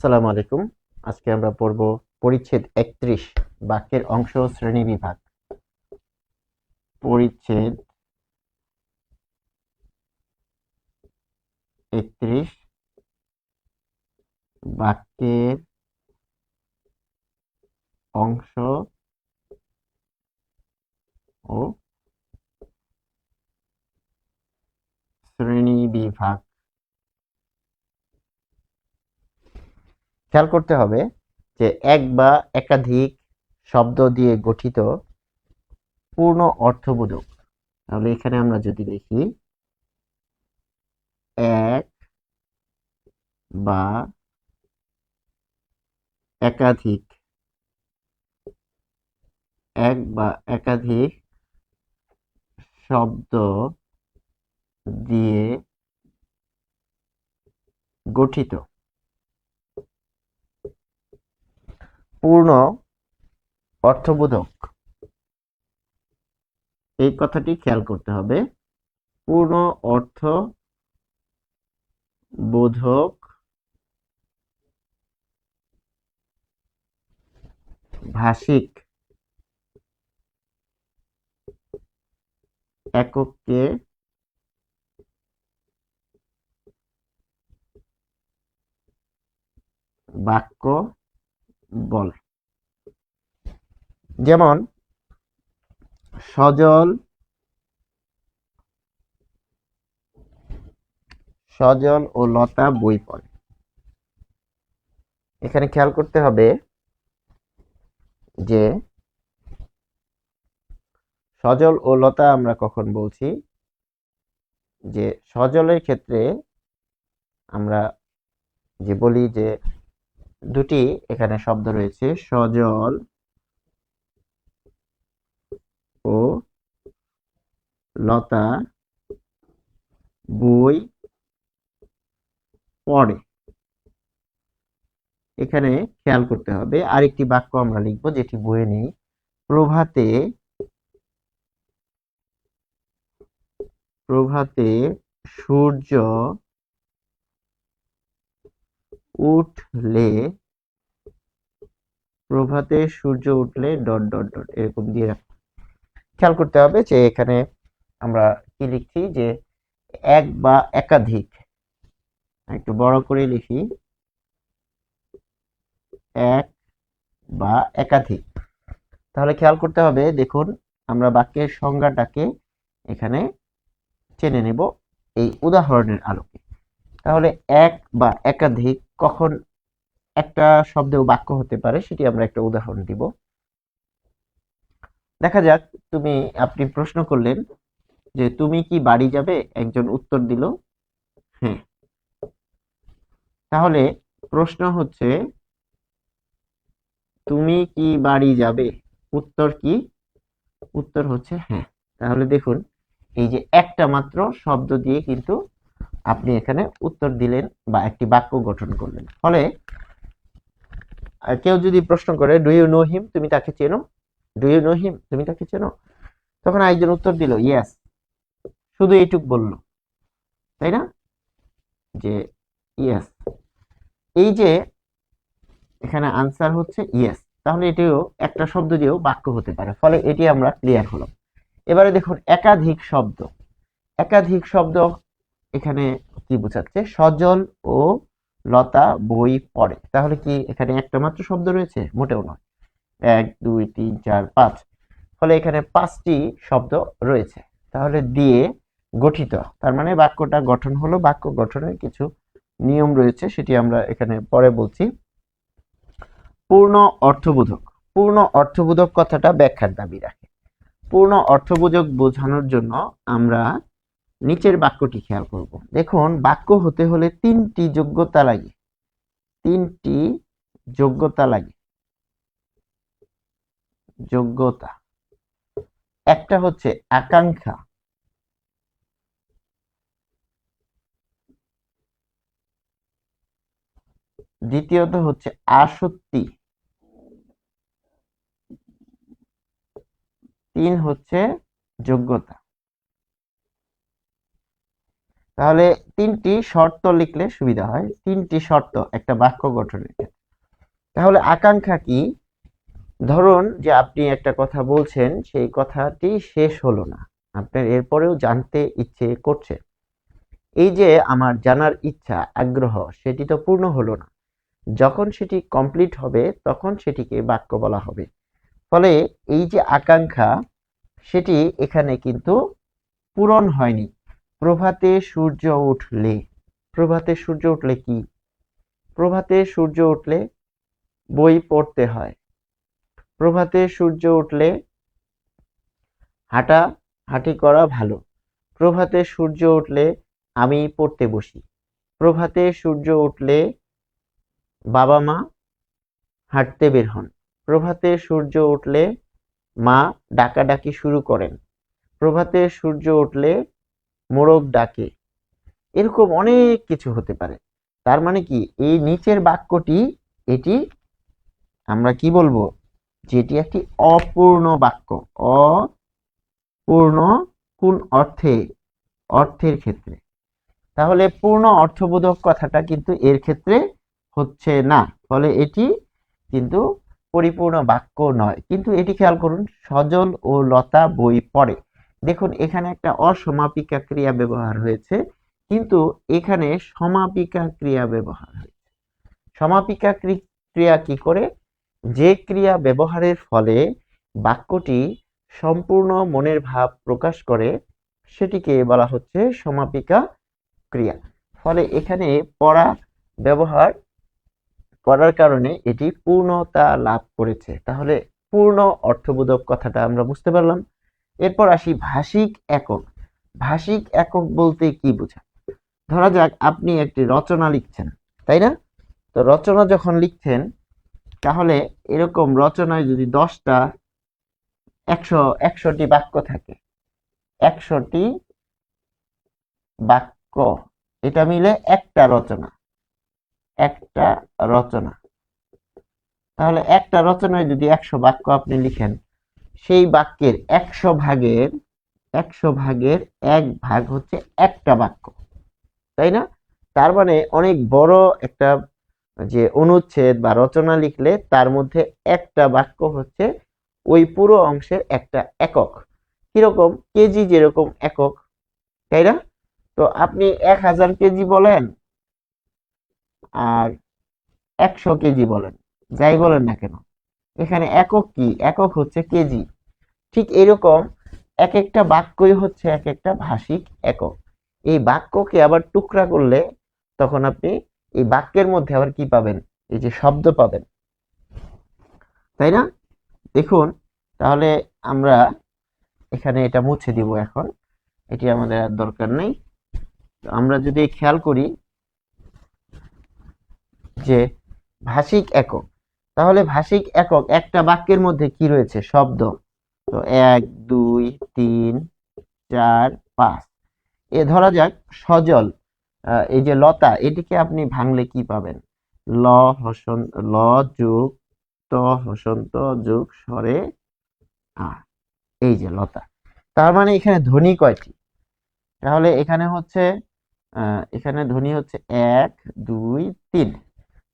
আসসালামু আলাইকুম। আজকে আমরা পড়ব পরিচ্ছেদ ৩১ বাক্যের অংশ ও শ্রেণীবিভাগ। পরিচ্ছেদ ৩১ বাক্যের অংশ ও শ্রেণীবিভাগ। খেয়াল করতে হবে যে এক বা একাধিক শব্দ দিয়ে গঠিত পূর্ণ অর্থবোধক। তাহলে এখানে আমরা যদি লিখি এক বা একাধিক, এক বা একাধিক শব্দ দিয়ে গঠিত পূর্ণ অর্থবোধক, এই কথাটি খেয়াল করতে হবে। পূর্ণ অর্থবোধক ভাষিক এককে বাক্য বলে। যেমন সজল ও লতা বই পড়ে। এখানে খেয়াল করতে হবে যে সজল ও লতা আমরা কখন বলছি, যে সজলের ক্ষেত্রে আমরা যে বলি যে দুটি এখানে শব্দ রয়েছে, সজল ও লতা বই পড়ে। এখানে খেয়াল করতে হবে আরেকটি বাক্য আমরা লিখব যেটি বইয়ে নেই। প্রভাতে সূর্য উঠলে, ডট ডট ডট এরকম দিয়ে রাখতে। খেয়াল করতে হবে যে এখানে আমরা কি লিখছি, যে এক বা একাধিক, একটু বড় করে লিখি, এক বা একাধিক। তাহলে খেয়াল করতে হবে, দেখুন আমরা বাক্যের সংজ্ঞাটাকে এখানে চেনে নেব এই উদাহরণের আলোকে। তাহলে এক বা একাধিক কখন একটা শব্দেও বাক্য হতে পারে সেটি আমরা একটা উদাহরণ দিব। দেখা যাক, আপনি প্রশ্ন করলেন যে তুমি কি বাড়ি যাবে, একজন উত্তর দিল হ্যাঁ। তাহলে প্রশ্ন হচ্ছে তুমি কি বাড়ি যাবে, উত্তর কি? উত্তর হচ্ছে হ্যাঁ। তাহলে দেখুন, এই যে একটা মাত্র শব্দ দিয়ে কিন্তু আপনি এখানে উত্তর দিলেন বা একটি বাক্য গঠন করলেন। ফলে কেউ যদি প্রশ্ন করে ডু ইউ নো হিম, তুমি তাকে চেনো, ডু ইউ নো হিম, তুমি তাকে চেনো, তখন একজন উত্তর দিল ইয়েস, শুধু এইটুক বলল, তাই না, যে ইয়েস। এই যে এখানে আনসার হচ্ছে ইয়েস, তাহলে এটিও একটা শব্দ দিয়েও বাক্য হতে পারে। ফলে এটি আমরা ক্লিয়ার হলাম। এবারে দেখুন একাধিক শব্দ এখানে কি বোঝাচ্ছে, সজল ও লতা বই পড়ে। তাহলে কি এখানে একটা মাত্র শব্দ রয়েছে? মোটেও নয়, 1 2 3 4 5। ফলে এখানে 5টি শব্দ রয়েছে, তাহলে দিয়ে গঠিত। তার মানে বাক্যটা গঠন হলো। বাক্য গঠনের কিছু নিয়ম রয়েছে, সেটি আমরা এখানে পরে বলছি। পূর্ণ অর্থবোধক কথাটা ব্যাখ্যার দাবি রাখে। পূর্ণ অর্থবোধক বোঝানোর জন্য আমরা নিচের বাক্যটি খেয়াল করব। দেখুন, বাক্য হতে হলে তিনটি যোগ্যতা লাগে। যোগ্যতা। একটা হচ্ছে আকাঙ্ক্ষা, দ্বিতীয়ত হচ্ছে আসক্তি, 3 হচ্ছে যোগ্যতা। তাহলে তিনটি শর্ত লিখলে সুবিধা হয়, তিনটি শর্ত একটা বাক্য গঠনের ক্ষেত্রে। তাহলে আকাঙ্ক্ষা কি? ধরুন যে আপনি একটা কথা বলছেন, সেই কথাটি শেষ হলো না, আপনার এরপরেও জানতে ইচ্ছে করছে। এই যে আমার জানার ইচ্ছা, আগ্রহ, সেটি তো পূর্ণ হলো না। যখন সেটি কমপ্লিট হবে তখন সেটিকে বাক্য বলা হবে। ফলে এই যে আকাঙ্ক্ষা, সেটি এখানে কিন্তু পূরণ হয়নি। প্রভাতে সূর্য উঠলে, প্রভাতে সূর্য উঠলে কি? প্রভাতে সূর্য উঠলে বই পড়তে হয়। প্রভাতে সূর্য উঠলে হাঁটাহাঁটি করা ভালো। প্রভাতে সূর্য উঠলে আমি পড়তে বসি। প্রভাতে সূর্য উঠলে বাবা মা হাঁটতে বের হন। প্রভাতে সূর্য উঠলে মা ডাকাডাকি শুরু করেন। প্রভাতে সূর্য উঠলে মোরগ ডাকে। এরকম অনেক কিছু হতে পারে। তার মানে কি, এই নিচের বাক্যটি, এটি আমরা কি বলবো, যে এটি একটি অপূর্ণ বাক্য। অপূর্ণ কোন অর্থে? অর্থের ক্ষেত্রে। তাহলে পূর্ণ অর্থবোধক কথাটা কিন্তু এর ক্ষেত্রে হচ্ছে না, ফলে এটি কিন্তু পরিপূর্ণ বাক্য নয়। কিন্তু এটি খেয়াল করুন, সজল ও লতা বই পড়ে। দেখুন এখানে একটা অসমাপিকা ক্রিয়া ব্যবহার হয়েছে, কিন্তু এখানে সমাপিকা ক্রিয়া ব্যবহার হয়েছে। সমাপিকা ক্রিয়া কি করে? যে ক্রিয়া ব্যবহারের ফলে বাক্যটি সম্পূর্ণ মনের ভাব প্রকাশ করে, সেটিকে বলা হচ্ছে সমাপিকা ক্রিয়া। ফলে এখানে পড়া ব্যবহার করার কারণে এটি পূর্ণতা লাভ করেছে। তাহলে পূর্ণ অর্থবোধক কথাটা আমরা বুঝতে পারলাম। এরপর আসি ভাষিক একক। ভাষিক একক বলতে কি বোঝায়? ধরা যাক আপনি একটি রচনা লিখছেন, তাই না? তো রচনা যখন লিখছেন, তাহলে এরকম রচনায় যদি 10টা 100টি বাক্য থাকে, 100টি বাক্য, এটা মিলে একটা রচনা, একটা রচনা। তাহলে একটা রচনায় যদি 100 বাক্য আপনি লিখেন, সেই বাক্যের 100 ভাগের 1 ভাগ হচ্ছে একটা বাক্য, তাই না? তার মানে অনেক বড় একটা যে অনুচ্ছেদ বা রচনা লিখলে তার মধ্যে একটা বাক্য হচ্ছে ওই পুরো অংশের একটা একক। কিরকম? কেজি যেরকম একক, তাই না? তো আপনি 1000 কেজি বলেন আর 100 কেজি বলেন, যাই বলেন না কেন, এখানে একক কি? একক হচ্ছে কেজি। ঠিক এরকম এক একটা বাক্যই হচ্ছে এক একটা ভাষিক একক। এই বাক্যকে আবার টুকরা করলে তখন আপনি এই বাক্যের মধ্যে আবার কি পাবেন? এই যে শব্দ পাবেন, তাই না? দেখুন, তাহলে আমরা এখানে এটা মুছে দিব এখন, এটি আমাদের আর দরকার নেই। আমরা যদি খেয়াল করি যে ভাষিক একক, তাহলে ভাষিক একক একটা বাক্যের মধ্যে কি রয়েছে? শব্দ। তো 1 2 3 4 5। এ ধরা যাক সজল, এই যে লতা, এটিকে আপনি ভাঙলে কি পাবেন? ল হসন্ত, ল যোগ ত হসন্ত যোগ স্বরে আ, এই যে লতা। তার মানে এখানে ধ্বনি কয়টি? তাহলে এখানে হচ্ছে এখানে ধ্বনি হচ্ছে 1 2 3।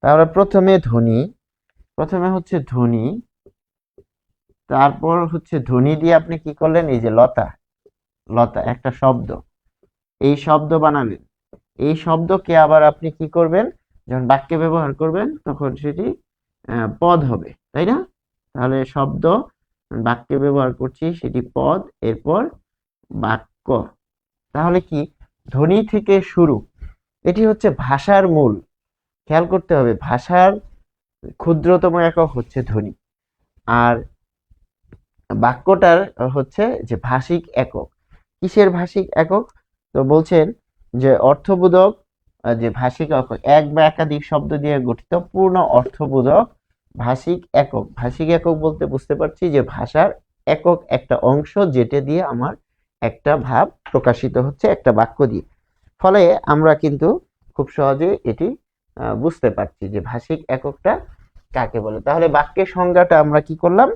তাহলে প্রথমে হচ্ছে ধ্বনি, তারপর হচ্ছে ধ্বনি দিয়ে আপনি কি করলেন? এই যে লতা, লতা একটা শব্দ, এই শব্দ বানালেন। এই শব্দকে আবার আপনি কি করবেন? যখন বাক্যে ব্যবহার করবেন তখন সেটি পদ হবে, তাই না? তাহলে শব্দ বাক্যে ব্যবহার করছি, সেটি পদ, এরপর বাক্য। তাহলে কি, ধ্বনি থেকে শুরু, এটি হচ্ছে ভাষার মূল। খেয়াল করতে হবে, ভাষার ক্ষুদ্রতম একক হচ্ছে ধ্বনি, আর বাক্যটার হচ্ছে যে ভাষিক একক। কিসের ভাষিক একক? তো বলছেন যে অর্থবোধক, যে ভাষিক একক এক বা একাধিক শব্দ দিয়ে গঠিত পূর্ণ অর্থবোধক ভাষিক একক। ভাষিক একক বলতে বুঝতে পারছি যে ভাষার একক একটা অংশ, যেটা দিয়ে আমার একটা ভাব প্রকাশিত হচ্ছে একটা বাক্য দিয়ে। ফলে আমরা কিন্তু খুব সহজে এটি বুঝতে পারছি যে ভাষিক এককটা কাকে বলে। তাহলে বাক্যের সংজ্ঞাটা আমরা কি করলাম?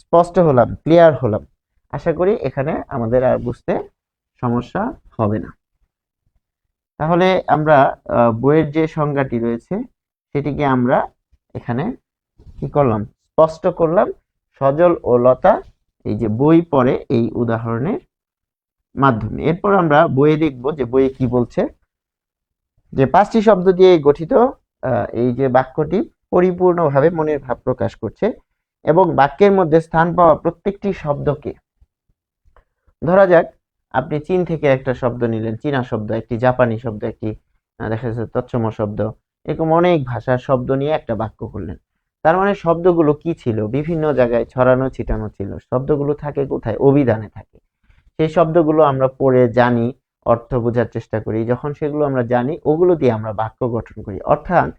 স্পষ্ট হলাম, ক্লিয়ার হলাম। আশা করি এখানে আমাদের আর বুঝতে সমস্যা হবে না। তাহলে আমরা বইয়ের যে সংজ্ঞাটি রয়েছে সেটিকে আমরা এখানে কি করলাম, স্পষ্ট করলাম সজল ও লতা এই যে বই পড়ে এই উদাহরণের মাধ্যমে। এরপর আমরা বইয়ে দেখব যে বইয়ে কি বলছে, যে 5টি শব্দ দিয়ে গঠিত এই যে বাক্যটি পরিপূর্ণভাবে মনের ভাব প্রকাশ করছে এবং বাক্যের মধ্যে স্থান পাওয়া প্রত্যেকটি শব্দকে, ধরা যাক আপনি চীন থেকে একটা শব্দ নিলেন, চীনা শব্দ, একটি জাপানি শব্দ, একটি দেখা যাচ্ছে তৎসম শব্দ, এরকম অনেক ভাষার শব্দ নিয়ে একটা বাক্য করলেন। তার মানে শব্দগুলো কি ছিল, বিভিন্ন জায়গায় ছড়ানো ছিটানো ছিল। শব্দগুলো থাকে কোথায়, অভিধানে থাকে। সেই শব্দগুলো আমরা পড়ে জানি, অর্থ বোঝার চেষ্টা করি। যখন সেগুলো আমরা জানি, ওগুলো দিয়ে আমরা বাক্য গঠন করি। অর্থাৎ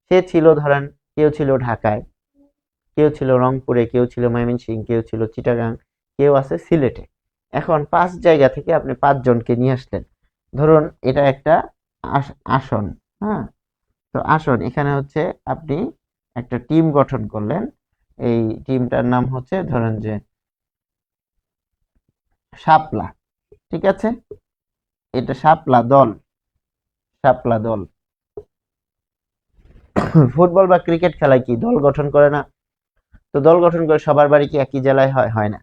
সে ছিল, ধরেন কেউ ছিল ঢাকায়, কেউ ছিল রংপুরে, কেউ ছিল ময়মনসিংহ, কেউ ছিল চিটাগাং, কেউ আছে সিলেটে। এখন 5 জায়গা থেকে আপনি 5 জনকে নিয়ে আসলেন। ধরুন এটা একটা আসন, হ্যাঁ, তো আসন এখানে হচ্ছে আপনি একটা টিম গঠন করলেন। এই টিমটার নাম হচ্ছে ধরেন যে শাপলা, ঠিক আছে, এটা শাপলা দল, শাপলা দল। ফুটবল বা ক্রিকেট খেলায় কি দল গঠন করে না? তো দল গঠন করে সবার বাড়ি কি একই জেলায় হয়? হয় না।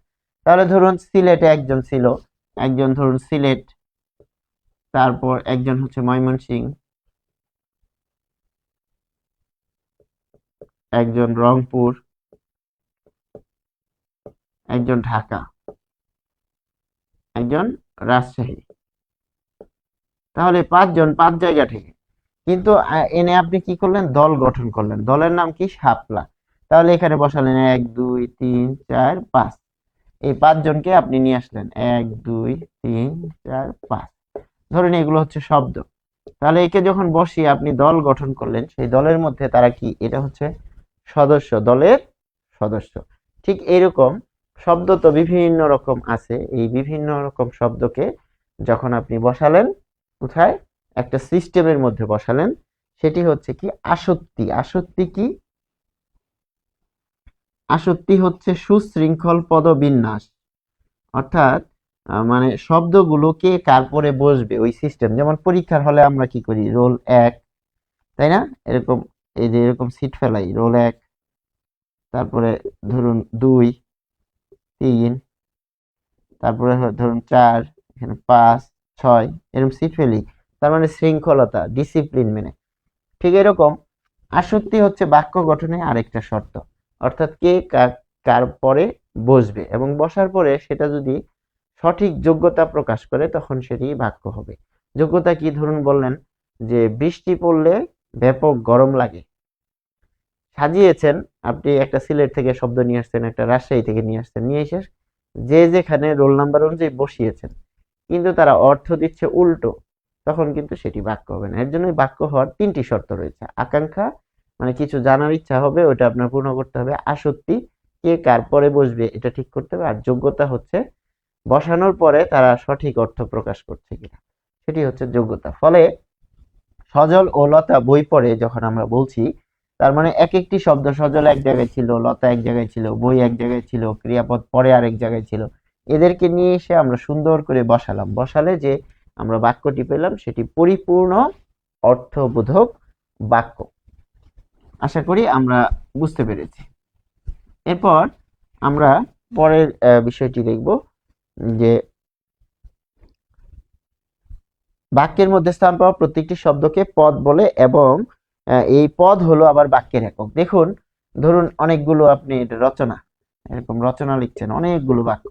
তাহলে ধরুন সিলেটে একজন ছিল, একজন ধরুন সিলেট, তারপর একজন হচ্ছে ময়মনসিংহ, একজন রংপুর, একজন ঢাকা, একজন রাজশাহী। তাহলে 5 জন 5 জায়গা থেকে, কিন্তু এনে আপনি কি করলেন, দল গঠন করলেন। দলের নাম কি, শাপলা। তাহলে এখানে বসালেন 1 2 3 4 5, এই 5 জনকে আপনি নিয়ে আসলেন, 1 2 3 4 5। ধরেন এগুলো হচ্ছে শব্দ। তাহলে একে যখন বসিয়ে আপনি দল গঠন করলেন, সেই দলের মধ্যে তারা কি, এটা হচ্ছে সদস্য, দলের সদস্য। ঠিক এইরকম শব্দ তো বিভিন্ন রকম আছে। এই বিভিন্ন রকম শব্দকে যখন আপনি বসালেন কোথায়, একটা সিস্টেমের মধ্যে বসালেন, সেটি হচ্ছে কি, আসত্তি। আসত্তি কি, আসত্তি হচ্ছে সুশৃঙ্খল পদবিন্যাস। অর্থাৎ মানে শব্দগুলো কে কার পরে বসবে ওই সিস্টেম। যেমন পরীক্ষার হলে আমরা কি করি, রোল 1, তাই না, এরকম এই যে এরকম সিট ফেলাই, রোল 1, তারপরে ধরুন 2 3, তারপরে ধরুন 4, এখানে 5 6, এরকম সিট ফেলি। তার মানে শৃঙ্খলতা, ডিসিপ্লিন মেনে। ঠিক এরকম আসক্তি হচ্ছে বাক্য গঠনে আরেকটা শর্ত। অর্থাৎ কে কার পরে বসবে এবং বসার পরে সেটা যদি সঠিক যোগ্যতা প্রকাশ করে তখন সেটি বাক্য হবে। যোগ্যতা কি, ধরুন বললেন যে বৃষ্টি পড়লে ব্যাপক গরম লাগে। সাজিয়েছেন আপনি, একটা সিলেট থেকে শব্দ নিয়ে আসছেন, একটা রাজশাহী থেকে নিয়ে আসছেন, নিয়ে এসে যে যেখানে রোল নাম্বার অনুযায়ী বসিয়েছেন, কিন্তু তারা অর্থ দিচ্ছে উল্টো, তখন কিন্তু সেটি বাক্য হবে না। এর জন্য বাক্য হওয়ার 3টি শর্ত রয়েছে। আকাঙ্ক্ষা মানে কিছু জানার ইচ্ছা হবে, ওটা আপনার পূর্ণ করতে হবে। আসক্তি, কে কার পরে বসবে এটা ঠিক করতে হবে। আর যোগ্যতা হচ্ছে বসানোর পরে তারা সঠিক অর্থ প্রকাশ করছে কিনা, সেটি হচ্ছে যোগ্যতা। ফলে সজল ও লতা বই পড়ে যখন আমরা বলছি, তার মানে এক একটি শব্দ, সজল এক জায়গায় ছিল, লতা এক জায়গায় ছিল, বই এক জায়গায় ছিল, ক্রিয়াপদ পরে আরেক জায়গায় ছিল। এদেরকে নিয়ে এসে আমরা সুন্দর করে বসালাম। বসালে যে আমরা বাক্যটি পেলাম সেটি পরিপূর্ণ অর্থবোধক বাক্য। আশা করি আমরা বুঝতে পেরেছি। এরপর আমরা পরের বিষয়টি দেখব, যে বাক্যের মধ্যে স্থান পাওয়া প্রত্যেকটি শব্দকে পদ বলে এবং এই পদ হলো আবার বাক্যের একক। দেখুন, ধরুন অনেকগুলো আপনি রচনা, এরকম রচনা লিখছেন, অনেকগুলো বাক্য,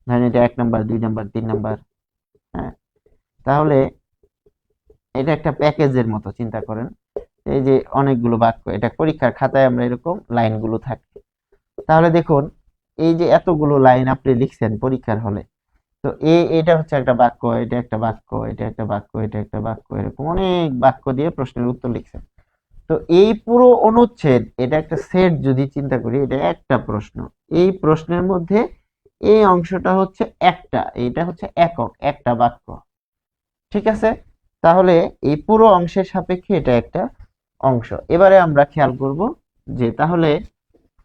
ধরেন এটা 1 নাম্বার 2 নাম্বার 3 নাম্বার, হ্যাঁ, তাহলে এটা একটা প্যাকেজের মতো চিন্তা করেন। এই যে অনেকগুলো বাক্য, এটা পরীক্ষার খাতায় আমরা এরকম লাইনগুলো থাকে। তাহলে দেখুন এই যে এতগুলো লাইন আপনি লিখছেন পরীক্ষার হলে, তো এটা হচ্ছে একটা বাক্য, এটা একটা বাক্য, এটা একটা বাক্য, এটা একটা বাক্য, এরকম অনেক বাক্য দিয়ে প্রশ্নের উত্তর লিখছেন। তো এই পুরো অনুচ্ছেদ, এটা একটা সেট যদি চিন্তা করি, এটা একটা প্রশ্ন। এই প্রশ্নের মধ্যে এই অংশটা হচ্ছে একটা, এটা হচ্ছে একক, একটা বাক্য, ঠিক আছে। তাহলে এই পুরো অংশের সাপেক্ষে এটা একটা অংশ। এবারে আমরা খেয়াল করব যে তাহলে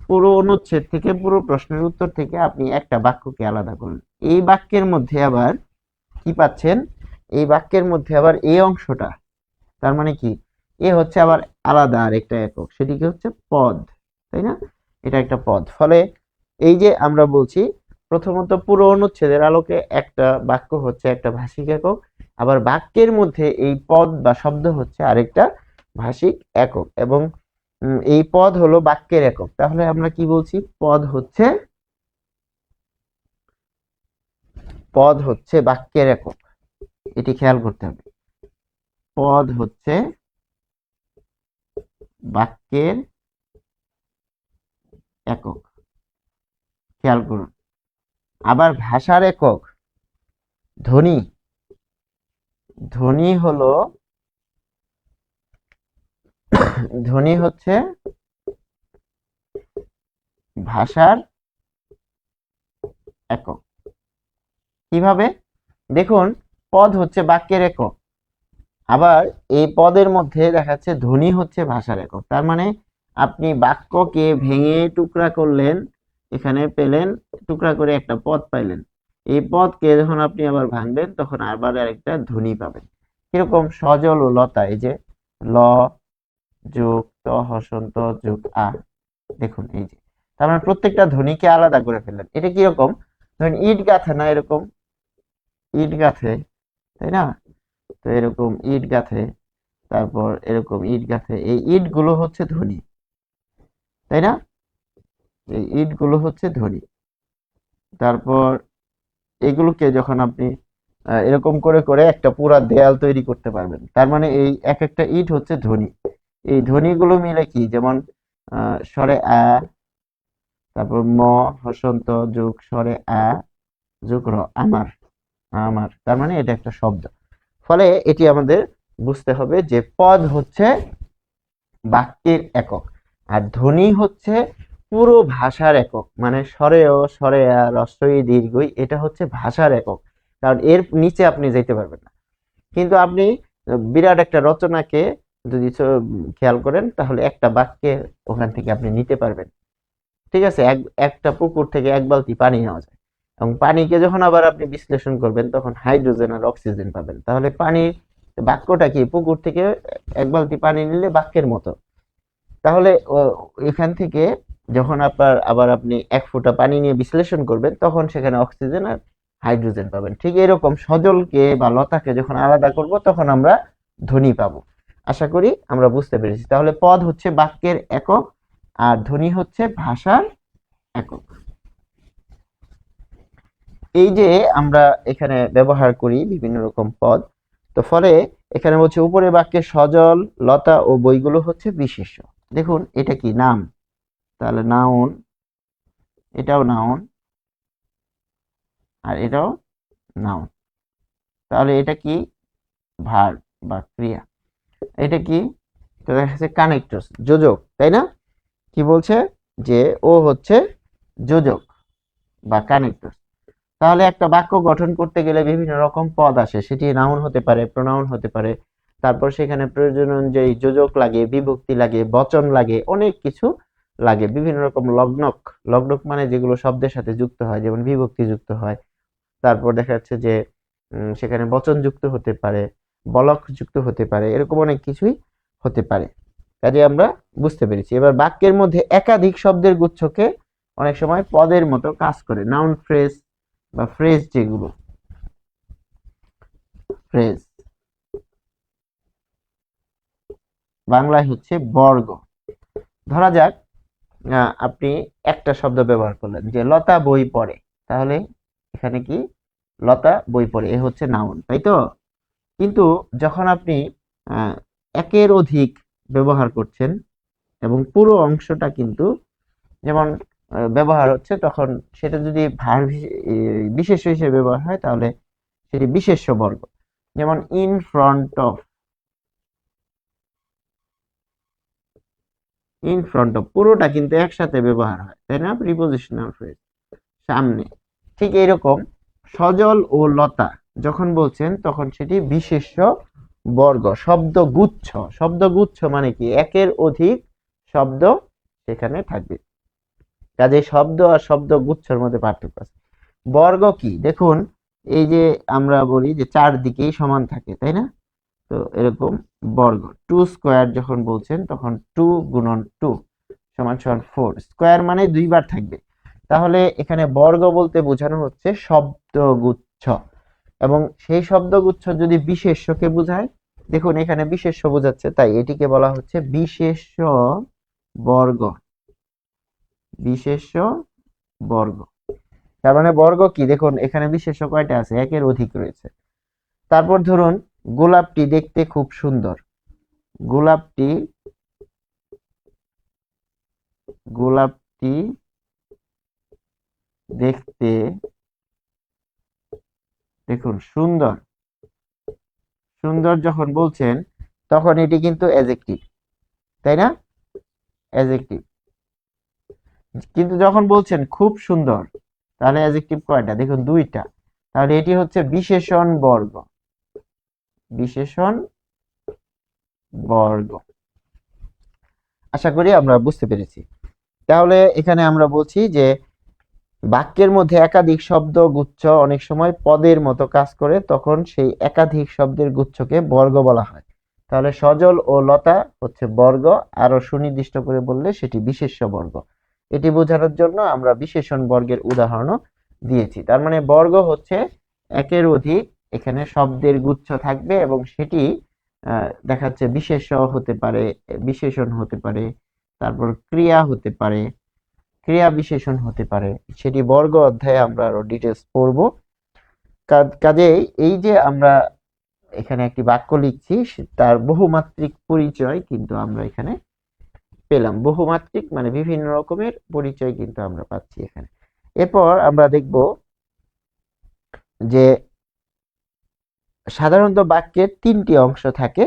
পুরো অনুচ্ছেদ থেকে, পুরো প্রশ্নের উত্তর থেকে আপনি একটা বাক্যকে আলাদা করলেন। এই বাক্যের মধ্যে আবার কি পাচ্ছেন, এই বাক্যের মধ্যে আবার এই অংশটা, তার মানে কি এ হচ্ছে আবার আলাদা আরেকটা একক, সেটি কি হচ্ছে পদ, তাই না? এটা একটা পদ। ফলে এই যে আমরা বলছি প্রথমত পুরো অনুচ্ছেদের আলোকে একটা বাক্য হচ্ছে একটা ভাষিক একক, আবার বাক্যের মধ্যে এই পদ বা শব্দ হচ্ছে আরেকটা ভাষিক একক, এবং এই পদ হলো বাক্যের একক। তাহলে আমরা কি বলছি, পদ হচ্ছে বাক্যের একক, এটি খেয়াল করতে হবে। পদ হচ্ছে বাক্যের একক, খেয়াল করুন। আবার ভাষার একক ধ্বনি, ধ্বনি হচ্ছে ভাষার একক। কিভাবে দেখুন, পদ হচ্ছে বাক্যের একক, আবার এই পদের মধ্যে দেখাচ্ছে ধ্বনি হচ্ছে ভাষার একক। তার মানে আপনি বাক্যকে ভেঙে টুকরা করলেন, এখানে পেলেন টুকরা করে একটা পদ পাইলেন, এই পদকে যখন আপনি আবার ভাঙবেন তখন আবার আরেকটা ধ্বনি পাবেন। কিরকম, সজল ও লতা, এই যে ল যোগ ত হসন্ত যোগ আ, দেখুন এই যে, তার মানে প্রত্যেকটা ধ্বনিকে আলাদা করে ফেললেন। এটা কিরকম, ধরেন ইট গাঁথে না, এরকম ইট গাঁথে, তাই না? তো এরকম ইট গাঁথে, তারপর এরকম ইট গাঁথে, এই ইট গুলো হচ্ছে ধ্বনি, তাই না? এই ইট গুলো হচ্ছে ধ্বনি। তারপর এগুলোকে যখন আপনি এরকম করে করে একটা পুরা দেয়াল তৈরি করতে পারবেন, তার মানে এই এক একটা ইট হচ্ছে ধ্বনি। এই ধ্বনিগুলো মিলে কি, যেমন স্বরে আ, তারপর ম হসন্ত যোগ স্বরে আ যোগ র, আমার, আমার, তার মানে এটা একটা শব্দ। ফলে এটি আমাদের বুঝতে হবে যে পদ হচ্ছে বাক্যের একক, আর ধ্বনি হচ্ছে পুরো ভাষার একক, মানে স্বরেয় স্বরে আ রস্বই দীর্ঘই, এটা হচ্ছে ভাষার একক, কারণ এর নিচে আপনি যেতে পারবেন না। কিন্তু আপনি বিরাট একটা রচনাকে যদি খেয়াল করেন, তাহলে একটা বাক্যে ওখান থেকে আপনি নিতে পারবেন। ঠিক আছে, একটা পুকুর থেকে এক বালতি পানি নেওয়া যায়, এবং পানিকে যখন আবার আপনি বিশ্লেষণ করবেন তখন হাইড্রোজেন আর অক্সিজেন পাবেন। তাহলে পানি, বাক্যটা কি, পুকুর থেকে এক বালতি পানি নিলে বাক্যের মতো। তাহলে এখান থেকে যখন আবার আপনি এক ফোঁটা পানি নিয়ে বিশ্লেষণ করবেন তখন সেখানে অক্সিজেন আর হাইড্রোজেন পাবেন। ঠিক এরকম সজলকে বা লতাকে যখন আলাদা করব তখন আমরা ধ্বনি পাবো। আশা করি আমরা বুঝতে পেরেছি। তাহলে পদ হচ্ছে বাক্যের একক আর ধ্বনি হচ্ছে ভাষার একক। এই যে আমরা এখানে ব্যবহার করি বিভিন্ন রকম পদ, তো ফলে এখানে বলছে উপরে বাক্যে সজল লতা ও বইগুলো হচ্ছে বিশেষ্য। দেখুন এটা কি, নাম, তাহলে নাউন, এটাও নাউন আর এটাও নাউন। তাহলে এটা কি, ভার্ব বা ক্রিয়া। এটা কি, তো দেখা যাচ্ছে কানেক্টরস, যোজক, তাই না? কি বলছে যে ও হচ্ছে যোজক বা কানেক্টর। তাহলে একটা বাক্য গঠন করতে গেলে বিভিন্ন রকম পদ আসে, সেটি নাউন হতে পারে, প্রোনাউন হতে পারে, তারপর সেখানে প্রয়োজন অনুযায়ী যোজক লাগে, বিভক্তি লাগে, বচন লাগে, অনেক কিছু লাগে, বিভিন্ন রকম লগ্নক, লগ্নক মানে যেগুলো শব্দের সাথে যুক্ত হয়, যেমন বিভক্তি যুক্ত হয়, তারপর দেখা যাচ্ছে যে সেখানে বচন যুক্ত হতে পারে, বলক যুক্ত হতে পারে, এরকম অনেক কিছুই হতে পারে। কাজে আমরা বুঝতে পেরেছি। এবার বাক্যের মধ্যে একাধিক শব্দের গুচ্ছকে অনেক সময় পদের মতো কাজ করে, নাউন ফ্রেজ বা ফ্রেজ, যেগুলো ফ্রেজ বাংলায় হচ্ছে বর্গ। ধরা যাক আপনি একটা শব্দ ব্যবহার করলেন যে লতা বই পড়ে, তাহলে এখানে কি, লতা বই পড়ে, এ হচ্ছে নাউন, তাই তো? কিন্তু যখন আপনি একের অধিক ব্যবহার করছেন এবং পুরো অংশটা কিন্তু যেমন ব্যবহার হচ্ছে, তখন সেটা যদি ভার্ব বিশেষ্য হিসেবে ব্যবহার হয় তাহলে সেটি বিশেষ্য বর্গ। যেমন in front of, in front of পুরোটা কিন্তু একসাথে ব্যবহার হয়, তাই না? প্রিপোজিশনাল ফ্রেজ, সামনে। ঠিক এইরকম সজল ও লতা যখন বলছেন তখন সেটি বিশেষ্য বর্গ, শব্দগুচ্ছ। শব্দগুচ্ছ মানে কি, একের অধিক শব্দ সেখানে থাকবে, কাজে শব্দ আর শব্দগুচ্ছের মধ্যে পার্থক্য আছে। বর্গ কি, দেখুন এই যে আমরা বলি যে চারদিকেই সমান থাকে, তাই না? তো এরকম বর্গ, টু স্কোয়ার যখন বলছেন তখন টু গুণন টু সমান সমান ফোর, স্কোয়ার মানে দুইবার থাকবে। তাহলে এখানে বর্গ বলতে বোঝানো হচ্ছে শব্দগুচ্ছ, এবং সেই শব্দগুচ্ছ যদি বিশেষ্যকে বোঝায়, দেখুন এখানে বিশেষ্য বোঝাচ্ছে, তাই এটিকে বলা হচ্ছে বিশেষ্য বর্গ। বিশেষ্য বর্গ, তার মানে বর্গ কি, দেখুন এখানে বিশেষ্য কয়টা আছে, একের অধিক রয়েছে। তারপর ধরুন গোলাপটি দেখতে খুব সুন্দর, গোলাপটি গোলাপটি দেখতে দেখুন সুন্দর, সুন্দর যখন বলছেন তখন এটি কিন্তু অ্যাডজেক্টিভ, তাই না? অ্যাডজেক্টিভ। কিন্তু যখন বলছেন খুব সুন্দর, তাহলে অ্যাডজেক্টিভ কয়টা, দেখুন দুইটা, তাহলে এটি হচ্ছে বিশেষণ বর্গ। বিশেষণ বর্গ। আশা করি আমরা বুঝতে পেরেছি। তাহলে এখানে আমরা বলছি যে বাক্যের মধ্যে একাধিক শব্দ গুচ্ছ অনেক সময় পদের মতো কাজ করে, তখন সেই একাধিক শব্দের গুচ্ছকে বর্গ বলা হয়। তাহলে সজল ও লতা হচ্ছে বর্গ, আরো সুনির্দিষ্ট করে বললে সেটি বিশেষ্য বর্গ। এটি বোঝানোর জন্য আমরা বিশেষণ বর্গের উদাহরণও দিয়েছি। তার মানে বর্গ হচ্ছে একের অধিক এখানে শব্দের গুচ্ছ থাকবে, এবং সেটি দেখাচ্ছে বিশেষ্য হতে পারে, বিশেষণ হতে পারে, তারপর ক্রিয়া হতে পারে, ক্রিয়া বিশেষণ হতে পারে, সেটি বর্গ অধ্যায়ে আমরা আরো ডিটেলস পড়ব। কাজেই এই যে আমরা এখানে একটি বাক্য লিখছি, তার বহুমাত্রিক পরিচয় কিন্তু আমরা এখানে পেলাম। বহুমাত্রিক মানে বিভিন্ন রকমের পরিচয় কিন্তু আমরা পাচ্ছি এখানে। এরপর আমরা দেখব যে সাধারণত বাক্যের তিনটি অংশ থাকে।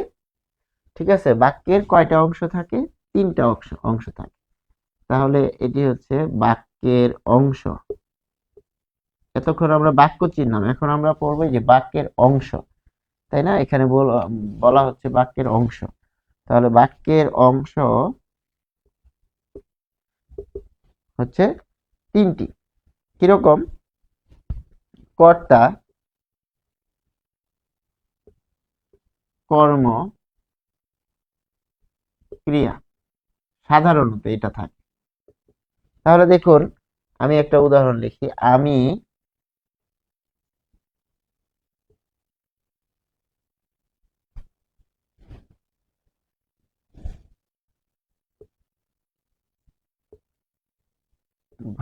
ঠিক আছে, বাক্যের কয়টা অংশ থাকে, তিনটা অংশ থাকে। তাহলে এটি হচ্ছে বাক্যের অংশ। এতক্ষণ আমরা বাক্য চিনলাম, এখন আমরা পড়বো যে বাক্যের অংশ, তাই না? এখানে বলা হচ্ছে বাক্যের অংশ। তাহলে বাক্যের অংশ হচ্ছে তিনটি। কিরকম? কর্তা, কর্ম, ক্রিয়া, সাধারণত এটা থাকে। তাহলে দেখুন আমি একটা উদাহরণ লিখি, আমি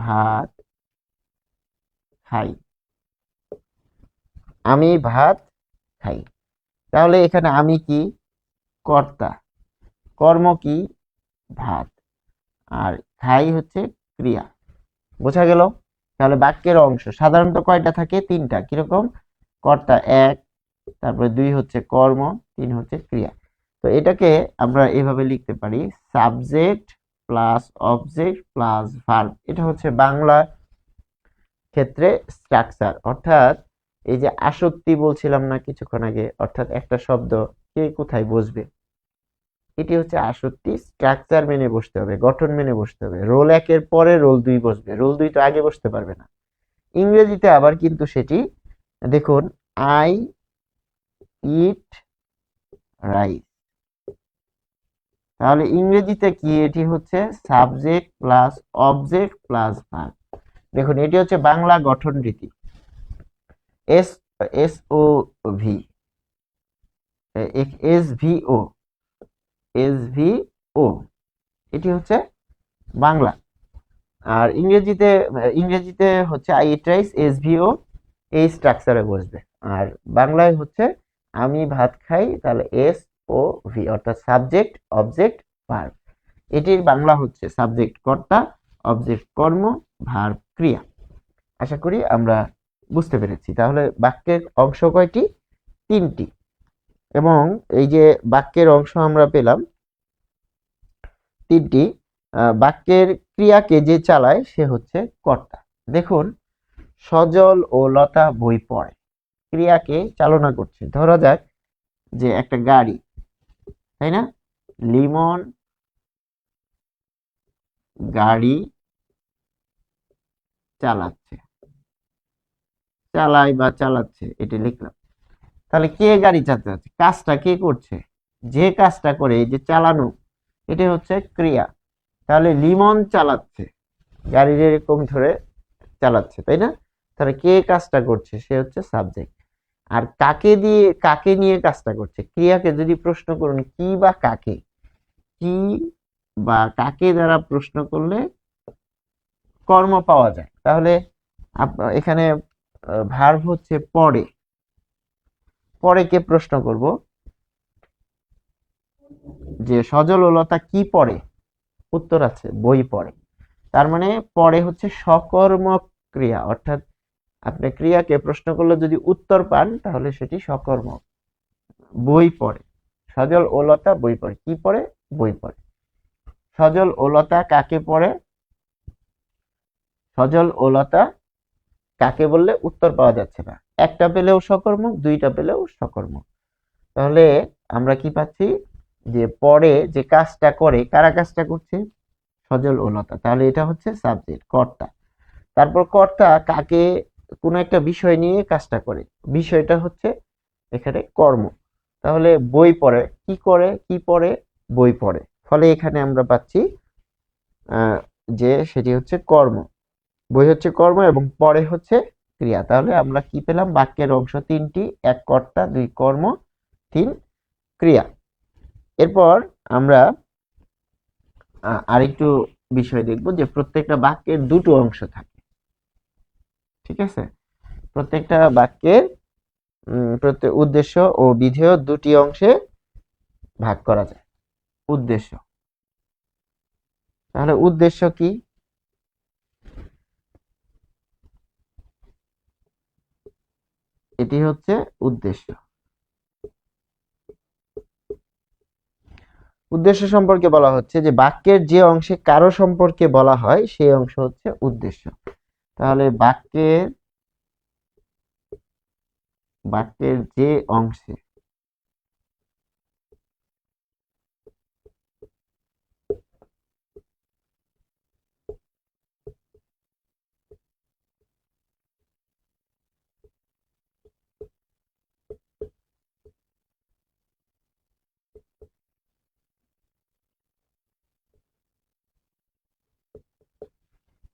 ভাত খাই। আমি ভাত খাই। তাহলে এখানে আমি কি, কর্তা, কর্ম কি, ভাত, আর খাই হচ্ছে ক্রিয়া। বোঝা গেল? তাহলে বাক্যের অংশ সাধারণত কয়টা থাকে, তিনটা। কিরকম? কর্তা এক, তারপরে দুই হচ্ছে কর্ম, তিন হচ্ছে ক্রিয়া। তো এটাকে আমরা এভাবে লিখতে পারি, subject plus object plus verb. এটা হচ্ছে বাংলা ক্ষেত্রে স্ট্রাকচার। অর্থাৎ এই যে আসক্তি বলছিলাম না কিছুক্ষণ আগে, অর্থাৎ একটা শব্দ কে কোথায় বসবে, এটি হচ্ছে আসক্তি। স্ট্রাকচার মেনে বসতে হবে, গঠন মেনে বসতে হবে। রোল একের পরে রোল দুই বসবে, রোল দুই তো আগে বসতে পারবে না। ইংরেজিতে আবার কিন্তু সেটি, দেখুন, আই ইট রাইস। তাহলে ইংরেজিতে কি, এটি হচ্ছে subject plus object plus verb. দেখুন এটি হচ্ছে বাংলা গঠন রীতি, S S O V, S V O, S V O, এটি হচ্ছে বাংলা। আর ইংরেজিতে হচ্ছে I eat rice, S V O, এই স্ট্রাকচারে বসবে। আর বাংলায় হচ্ছে আমি ভাত খাই, তাহলে এস ও ভি, অর্থাৎ সাবজেক্ট অবজেক্ট ভার্ব। এটির বাংলা হচ্ছে সাবজেক্ট কর্তা, অবজেক্ট কর্ম, ভার্ব ক্রিয়া। আশা করি আমরা বুঝতে পেরেছি। তাহলে বাক্যের অংশ কয়টি? তিনটি। এবং এই যে বাক্যের অংশ আমরা পেলাম তিনটি, বাক্যের ক্রিয়াকে যে চালায় সে হচ্ছে কর্তা। দেখুন সজল ও লতা বই পড়ে, ক্রিয়াকে চালনা করছে। ধরা যাক যে একটা গাড়ি, তাই না? লিমন গাড়ি চালাচ্ছে, চালায় বা চালাচ্ছে, এটি লিখলাম। তাহলে কে গাড়ি চালাচ্ছে, কাজটা কে করছে, যে কাজটা করে, এই যে চালানো, এটা হচ্ছে ক্রিয়া। তাহলে লিমন চালাচ্ছে, গাড়ির এরকম ধরে চালাচ্ছে, তাই না? তাহলে কে কাজটা করছে, সে হচ্ছে সাবজেক্ট। আর কাকে নিয়ে কাজটা করছে, ক্রিয়াকে যদি প্রশ্ন করুন কি বা কাকে, কি বা কাকে দ্বারা প্রশ্ন করলে কর্ম পাওয়া যায়, তাহলে এখানে ভার্ব হচ্ছে পড়ে, পরে কে প্রশ্ন করব যে সজল ও লতা কি পড়ে, উত্তর আছে বই পড়ে। তার মানে পড়ে হচ্ছে সকর্মক ক্রিয়া, অর্থাৎ আপনি ক্রিয়াকে প্রশ্ন করলে যদি উত্তর পান তাহলে সেটি সকর্মক। বই পড়ে, সজল ও লতা বই পড়ে, কি পড়ে, বই পড়ে। সজল ও লতা কাকে পড়ে, সজল ও লতা কাকে বললে উত্তর পাওয়া যাচ্ছে না, একটা পেলেও সকর্মক, দুইটা পেলেও সকর্মক। তাহলে আমরা কি পাচ্ছি, যে পরে যে কাজটা করে, কারা কাজটা করছে, সজল ও লতা, তাহলে এটা হচ্ছে সাবজেক্ট, কর্তা। তারপর কর্তা কাকে, কোন একটা বিষয় নিয়ে কাজটা করে, বিষয়টা হচ্ছে এখানে কর্ম। তাহলে বই পড়ে, কি করে, কি পড়ে, বই পড়ে। ফলে এখানে আমরা পাচ্ছি যে সেটি হচ্ছে কর্ম, বই হচ্ছে কর্ম এবং পড়ে হচ্ছে ক্রিয়া। তাহলে আমরা কি পেলাম, বাক্যের অংশ তিনটি, এক কর্তা, দুই কর্ম, তিন ক্রিয়া। এরপর আমরা আরেকটু বিষয় দেখব যে প্রত্যেকটা বাক্যের দুটো অংশ থাকে, ঠিক আছে? প্রত্যেকটা বাক্যের প্রত্যেক উদ্দেশ্য ও বিধেয় দুটি অংশে ভাগ করা যায়। উদ্দেশ্য, তাহলে উদ্দেশ্য কি, এটি হচ্ছে উদ্দেশ্য। উদ্দেশ্য সম্পর্কে বলা হচ্ছে যে বাক্যের যে অংশে কারো সম্পর্কে বলা হয় সেই অংশ হচ্ছে উদ্দেশ্য। তাহলে বাক্যের যে অংশে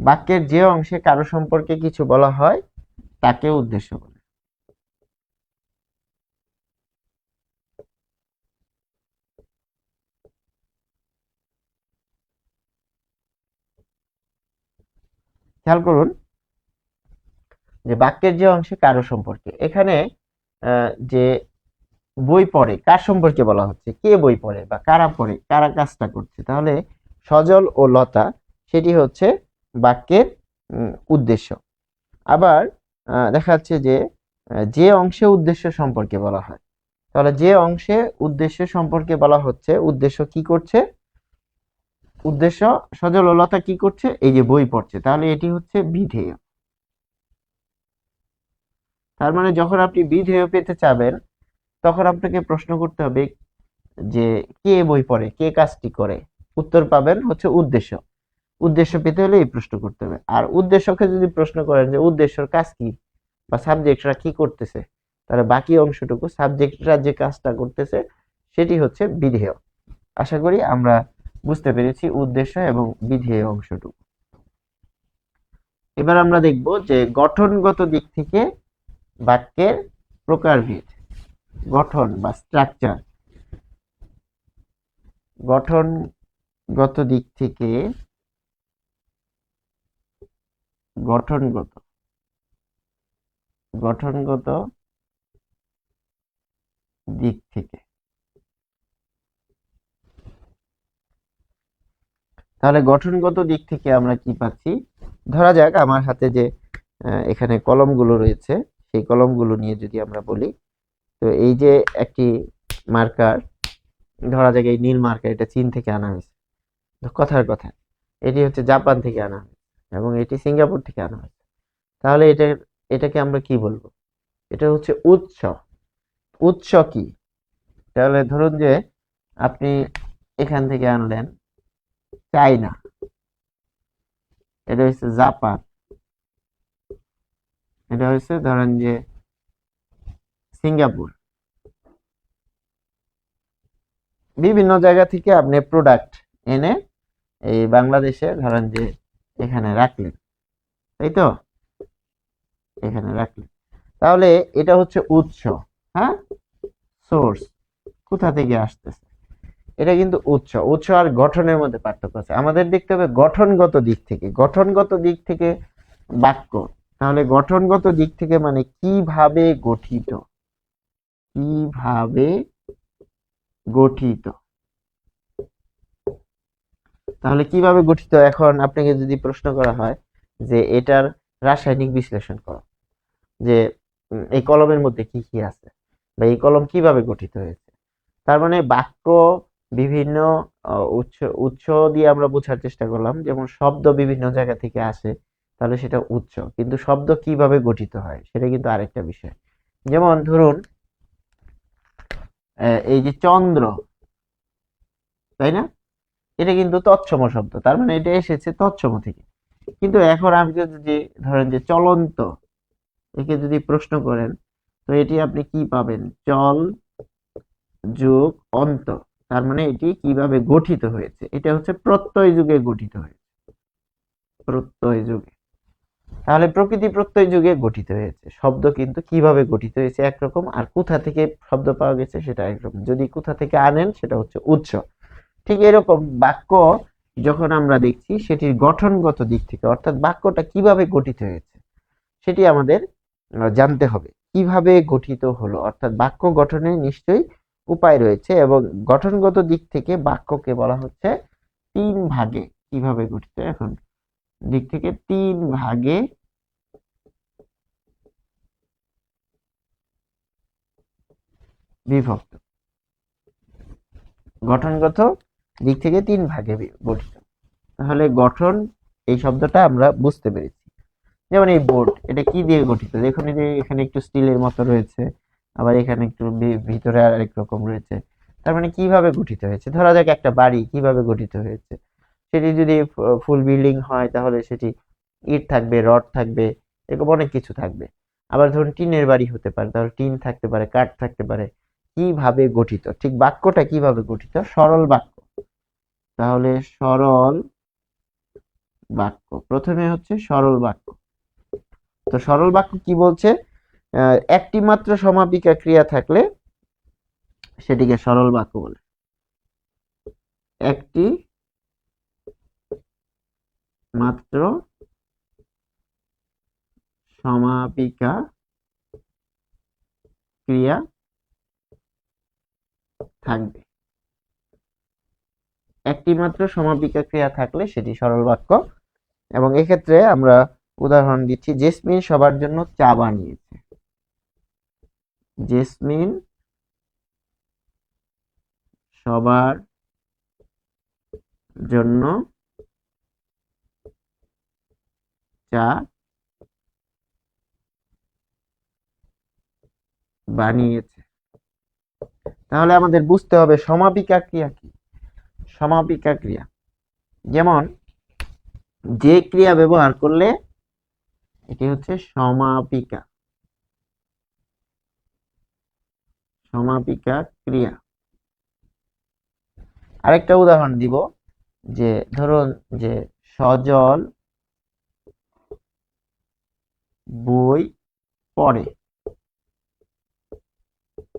বাক্যের যে অংশে কারো সম্পর্কে কিছু বলা হয় তাকে উদ্দেশ্য বলে। খেয়াল করুন যে বাক্যের যে অংশে কারো সম্পর্কে, এখানে যে বই পড়ে কার সম্পর্কে বলা হচ্ছে, কে বই পড়ে বা কারা পড়ে, কারা কাজটা করছে, তাহলে সজল ও লতা সেটি হচ্ছে বাক্যের উদ্দেশ্য। আবার দেখা যাচ্ছে যে অংশে উদ্দেশ্য সম্পর্কে বলা হয়, তাহলে যে অংশে উদ্দেশ্য সম্পর্কে বলা হচ্ছে, উদ্দেশ্য কি করছে, উদ্দেশ্য সজল ও লতা কি করছে, এই যে বই পড়ছে, তাহলে এটি হচ্ছে বিধেয়। তার মানে যখন আপনি বিধেয় পেতে চাবেন তখন আপনাকে প্রশ্ন করতে হবে যে কে বই পড়ে, কে কাজটি করে, উত্তর পাবেন হচ্ছে উদ্দেশ্য। উদ্দেশ্য পেতে হলে এই প্রশ্ন করতে হবে। আর উদ্দেশ্যকে যদি প্রশ্ন করেন যে উদ্দেশ্যর কাজ কি বা সাবজেক্টরা কি করতেছে, তাহলে বাকি অংশটুকু সাবজেক্টরা যে কাজটা করতেছে সেটি হচ্ছে বিধেয়। আশা করি আমরা বুঝতে পেরেছি উদ্দেশ্য এবং বিধেয় অংশটুকু। এবার আমরা দেখব যে গঠনগত দিক থেকে বাক্যের প্রকারভেদ। গঠন বা স্ট্রাকচার, গঠনগত দিক থেকে, গঠনগত গঠনগত দিক থেকে, তাহলে গঠনগত দিক থেকে আমরা কি পাচ্ছি, ধরা যাক আমার হাতে যে এখানে কলমগুলো রয়েছে সেই কলমগুলো নিয়ে যদি আমরা বলি, তো এই যে একটি মার্কার, ধরা যাক এই নীল মার্কার, এটা চীন থেকে আনা হয়েছে, কথার কথা এটি হচ্ছে জাপান থেকে আনা হয়েছে এবং এটি সিঙ্গাপুর থেকে আনা হয়েছে। তাহলে এটাকে আমরা কি বলবো, এটা হচ্ছে উৎস। উৎস কি, তাহলে ধরুন যে আপনি এখান থেকে আনলেন চায়না, এটা হচ্ছে জাপান, এটা হচ্ছে ধরেন যে সিঙ্গাপুর। বিভিন্ন জায়গা থেকে আপনি প্রোডাক্ট এনে এই বাংলাদেশে ধরেন যে এখানে রাখলেন, তাই তো, এখানে রাখলেন। তাহলে এটা হচ্ছে উৎস, হ্যাঁ, সোর্স, কোথা থেকে আসতেছে, এটা কিন্তু উৎস। উৎস আর গঠনের মধ্যে পার্থক্য আছে, আমাদের দেখতে হবে গঠনগত দিক থেকে। গঠনগত দিক থেকে বাক্য, তাহলে গঠনগত দিক থেকে মানে কিভাবে গঠিত, কিভাবে গঠিত। তাহলে কিভাবে গঠিত, এখন আপনাকে যদি প্রশ্ন করা হয় যে এটার রাসায়নিক বিশ্লেষণ করো, যে এই কলমের মধ্যে কি কি আছে বা এই কলম কিভাবে গঠিত হয়েছে, তার মানে বাক্য বিভিন্ন উৎস উৎস দিয়ে আমরা বোঝার চেষ্টা করলাম। যেমন শব্দ বিভিন্ন জায়গা থেকে আসে, তাহলে সেটা উৎস, কিন্তু শব্দ কিভাবে গঠিত হয় সেটা কিন্তু আরেকটা বিষয়। যেমন ধরুন এই যে চন্দ্র, তাই না, এটা কিন্তু তৎসম শব্দ, তার মানে এটা এসেছে তৎসম থেকে। কিন্তু এখন আমি যদি ধরেন যে চলন্ত, একে যদি প্রশ্ন করেন, তো এটি আপনি কি পাবেন, চল যোগ অন্ত, তার মানে এটি কিভাবে গঠিত হয়েছে, এটা হচ্ছে প্রত্যয় যুগে গঠিত হয়েছে, প্রত্যয় যুগে। তাহলে প্রকৃতি প্রত্যয় যুগে গঠিত হয়েছে, শব্দ কিন্তু কিভাবে গঠিত হয়েছে একরকম, আর কোথা থেকে শব্দ পাওয়া গেছে সেটা একরকম, যদি কোথা থেকে আনেন সেটা হচ্ছে উৎস। ঠিক এরকম বাক্য যখন আমরা দেখছি সেটির গঠনগত দিক থেকে, অর্থাৎ বাক্যটা কিভাবে গঠিত হয়েছে সেটি আমাদের জানতে হবে, কিভাবে গঠিত হলো, অর্থাৎ বাক্য গঠনের নিশ্চয়ই উপায় রয়েছে, এবং গঠনগত দিক থেকে বাক্যকে বলা হচ্ছে তিন ভাগে, কিভাবে গঠিত এখন দিক থেকে তিন ভাগে বিভক্ত, গঠনগত দিক থেকে তিন ভাগে গঠিত। তাহলে গঠন, এই শব্দটা আমরা বুঝতে পেরেছি। যেমন এই বোর্ড, এটা কি দিয়ে গঠিত, দেখুন এই যে এখানে একটু স্টিলের মতো রয়েছে, আবার এখানে একটু ভিতরে আরেক রকম রয়েছে, তার মানে কিভাবে গঠিত হয়েছে। ধরা যাক একটা বাড়ি কিভাবে গঠিত হয়েছে, সেটি যদি ফুল বিল্ডিং হয় তাহলে সেটি ইট থাকবে, রড থাকবে, এরকম অনেক কিছু থাকবে। আবার ধরুন টিনের বাড়ি হতে পারে, তাহলে টিন থাকতে পারে, কাঠ থাকতে পারে। কিভাবে গঠিত, ঠিক বাক্যটা কিভাবে গঠিত, সরল বাক্য। তাহলে সরল বাক্য, প্রথমে হচ্ছে সরল বাক্য। তো সরল বাক্য কি বলছে, একটি মাত্র সমাপিকা ক্রিয়া থাকলে সেটিকে সরল বাক্য বলে। একটি মাত্র সমাপিকা ক্রিয়া থাকবে, একটি মাত্র সমাপিকা ক্রিয়া থাকলে সেটি সরল বাক্য। এবং এক্ষেত্রে আমরা উদাহরণ দিচ্ছি, জেসমিন সবার জন্য চা বানিয়েছে, জেসমিন সবার জন্য চা বানিয়েছে। তাহলে আমাদের বুঝতে হবে সমাপিকা ক্রিয়া কি। সমাপিকা ক্রিয়া যেমন যে ক্রিয়া ব্যবহার করলে এটি হচ্ছে সমাপিকা, সমাপিকা ক্রিয়া। আরেকটা উদাহরণ দিব, যে ধরুন যে সজল বই পড়ে,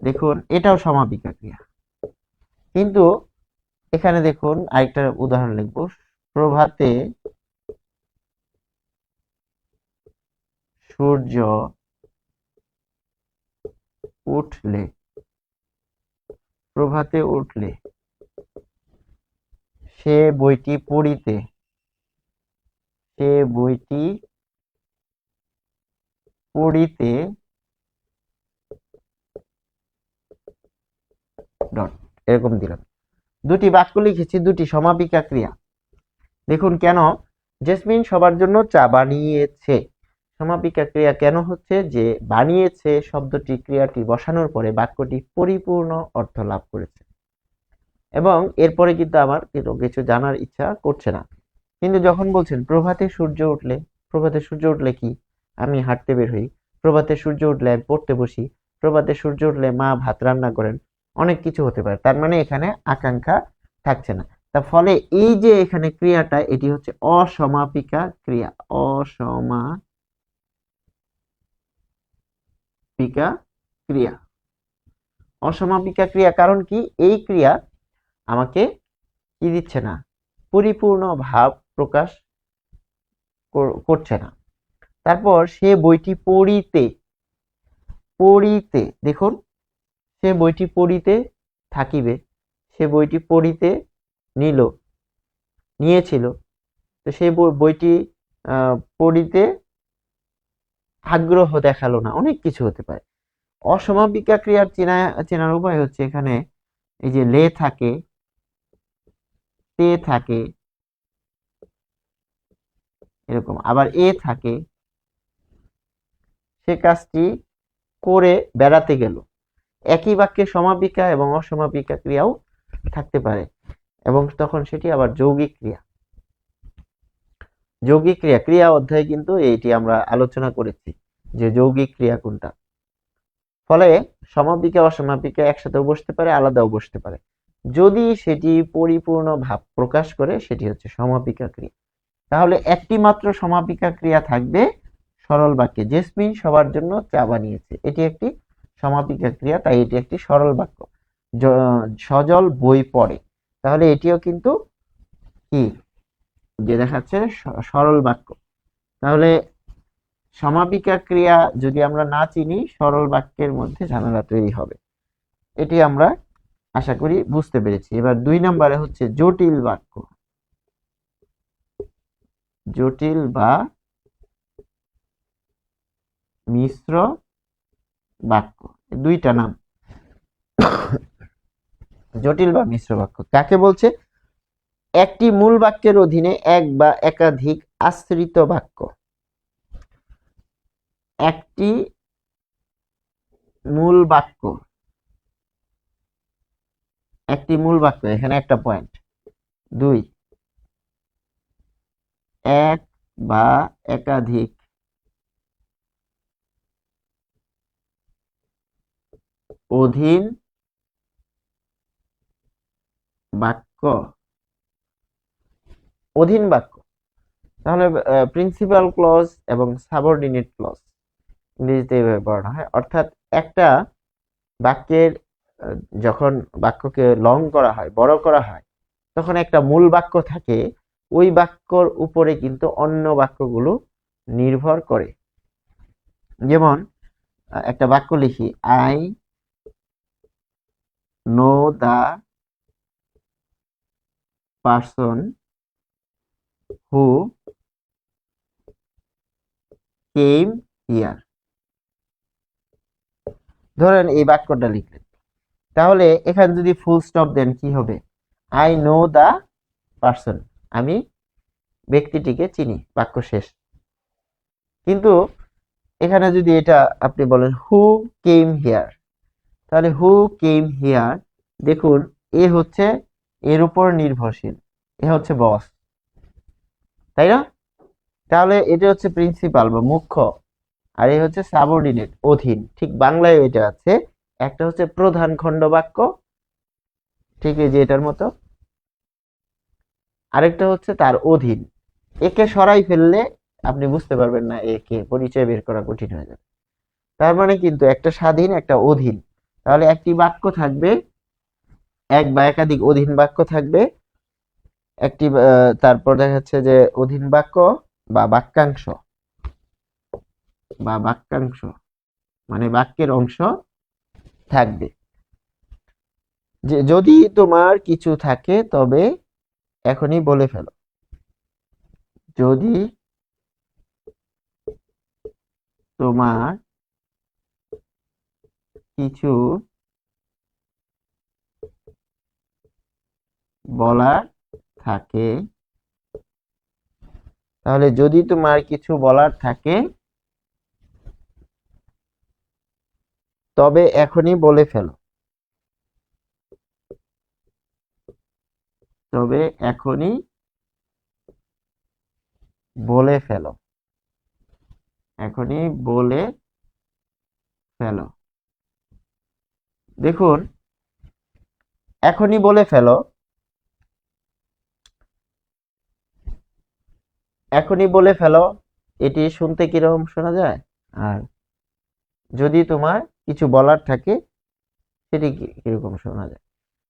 দেখুন এটাও সমাপিকা ক্রিয়া। কিন্তু এখানে দেখুন আরেকটা উদাহরণ লিখব, প্রভাতে সূর্য উঠলে, প্রভাতে উঠলে সে বইটি পড়িতে, সে বইটি পড়িতে ডট, এরকম দিলাম। দুটি বাক্য লিখেছি, দুটি সমাপিকা ক্রিয়া। দেখুন কেন, জেসমিন সবার জন্য চা বানিয়েছে, সমাপিকা ক্রিয়া কেন হচ্ছে, যে বানিয়েছে শব্দটি, ক্রিয়াটি বসানোর পরে বাক্যটি পরিপূর্ণ অর্থ লাভ করেছে। এবং এরপরে কিন্তু আমার কিছু জানার ইচ্ছা করছে না। কিন্তু যখন বলছেন প্রভাতে সূর্য উঠলে, প্রভাতে সূর্য উঠলে কি, আমি হাঁটতে বের হই, প্রভাতে সূর্য উঠলে আমি পড়তে বসি, প্রভাতে সূর্য উঠলে মা ভাত রান্না করেন, অনেক কিছু হতে পারে। তার মানে এখানে আকাঙ্ক্ষা থাকছে না। তার ফলে এই যে এখানে ক্রিয়াটা, এটি হচ্ছে অসমাপিকা ক্রিয়া। অসমাপিকা ক্রিয়া। অসমাপিকা ক্রিয়া কারণ কি? এই ক্রিয়া আমাকে কি দিচ্ছে না, পরিপূর্ণ ভাব প্রকাশ করছে না। তারপর সে বইটি পড়িতে, পড়িতে দেখুন, সে বইটি পড়িতে থাকিবে, সে বইটি পড়িতে নিয়েছিল, তো সেই বইটি পড়িতে আগ্রহ দেখালো না, অনেক কিছু হতে পারে। অসমাপিকা ক্রিয়ার চেনার উপায় হচ্ছে এখানে এই যে লে থাকে, তে থাকে, এরকম আবার এ থাকে, সে কাজটি করে বেড়াতে গেল। একই বাক্যে সমাপিকা এবং অসমাপিকা ক্রিয়াও থাকতে পারে এবং তখন সেটি আবার যৌগিক ক্রিয়া। যৌগিক ক্রিয়া, ক্রিয়া অধ্যায়ে কিন্তু এইটি আমরা আলোচনা করেছি যে যৌগিক ক্রিয়া কোনটা। ফলে সমাপিকা অসমাপিকা একসাথেও বসতে পারে, আলাদাও বসতে পারে। যদি সেটি পরিপূর্ণ ভাব প্রকাশ করে সেটি হচ্ছে সমাপিকা ক্রিয়া। তাহলে একটি মাত্র সমাপিকা ক্রিয়া থাকবে সরল বাক্যে। জেসমিন সবার জন্য চা বানিয়েছে, এটি একটি সমাপিকা ক্রিয়া, তাই এটি একটি সরল বাক্য। সজল বই পড়ে, তাহলে এটিও কিন্তু কি যে দেখাচ্ছে সরল বাক্য। তাহলে সমাপিকা ক্রিয়া যদি আমরা না চিনি, সরল বাক্যের মধ্যে ঝামেলা তৈরি হবে। এটি আমরা আশা করি বুঝতে পেরেছি। এবার 2 নম্বরে হচ্ছে জটিল বাক্য। জটিল বা মিশ্র বাক্য, দুইটা নাম। জটিল বা মিশ্র বাক্য কাকে বলছে? একটি মূল বাক্যের অধীনে এক বা একাধিক আশ্রিত বাক্য। একটি মূল বাক্য, একটি মূল বাক্য, এখানে একটা পয়েন্ট। 2, এক বা একাধিক অধীন বাক্য। অধীন বাক্য তাহলে প্রিন্সিপাল ক্লজ এবং সাবঅর্ডিনেট ক্লজ ইংরেজিতে এইভাবে পড়ানো হয়। অর্থাৎ একটা বাক্যের যখন বাক্যকে লং করা হয়, বড় করা হয়, তখন একটা মূল বাক্য থাকে, ওই বাক্যর উপরে কিন্তু অন্য বাক্যগুলো নির্ভর করে। যেমন একটা বাক্য লিখি, I know the person who came here. ধরেন এই বাক্যটা লিখলেন, তাহলে এখানে যদি ফুল স্টপ দেন কি হবে? আই নো দ্য পারসন, আমি ব্যক্তিটিকে চিনি, বাক্য শেষ। কিন্তু এখানে যদি এটা আপনি বলেন হু কেম হিয়ার, তাহলে হু কেম হিয়ার, দেখুন এ হচ্ছে এর উপর নির্ভরশীল, এ হচ্ছে বস, তাই না? তাহলে এটা হচ্ছে প্রিন্সিপাল বা মুখ্য, আর এই হচ্ছে সাবঅর্ডিনেট অধীন। ঠিক বাংলায় এটা আছে। একটা হচ্ছে প্রধান খণ্ড বাক্য, ঠিক এই যে এটার মতো, আরেকটা হচ্ছে তার অধীন। একে সরাই ফেললে আপনি বুঝতে পারবেন না, একে পরিচয় বের করা কঠিন হয়ে যাবে। তার মানে কিন্তু একটা স্বাধীন, একটা অধীন। তাহলে একটি বাক্য থাকবে, এক বা একাধিক অধীন বাক্য থাকবে, একটি তারপর দেখা যাচ্ছে যে অধীন বাক্য বা বাক্যাংশ, বা বাক্যাংশ মানে বাক্যের অংশ থাকবে। যে যদি তোমার কিছু থাকে তবে এখনই বলে ফেলো। যদি তোমার কিছু বলার থাকে, তাহলে যদি তোমার কিছু বলার থাকে তবে এখনই বলে ফেলো। তবে এখনই বলে ফেলো, এখনই বলে ফেলো। দেখুন এখনই বলে ফেলো, এখনই বলে ফেলো, এটি শুনতে কিরকম শোনা যায়? আর যদি তোমার কিছু বলার থাকে সেটি কিরকম শোনা যায়?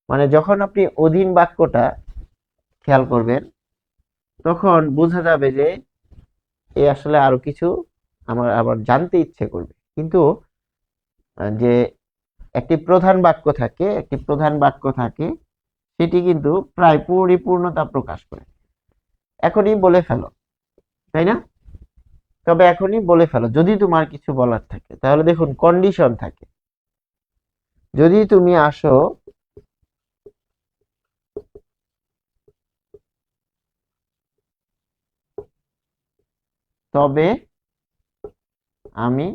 মানে যখন আপনি অধীন বাক্যটা খেয়াল করবেন তখন বোঝা যাবে যে এ আসলে আরো কিছু আমার আবার জানতে ইচ্ছে করবে। কিন্তু যে একটি প্রধান বাক্য থাকে, একটি প্রধান বাক্য থাকে, সেটি কিন্তু প্রায় পরিপূর্ণতা প্রকাশ করে। এখনই বলে ফেলো, তাই না? তবে এখনই বলে ফেলো যদি তোমার কিছু বলার থাকে। তাহলে দেখুন কন্ডিশন থাকে, যদি তুমি আসো তবে আমি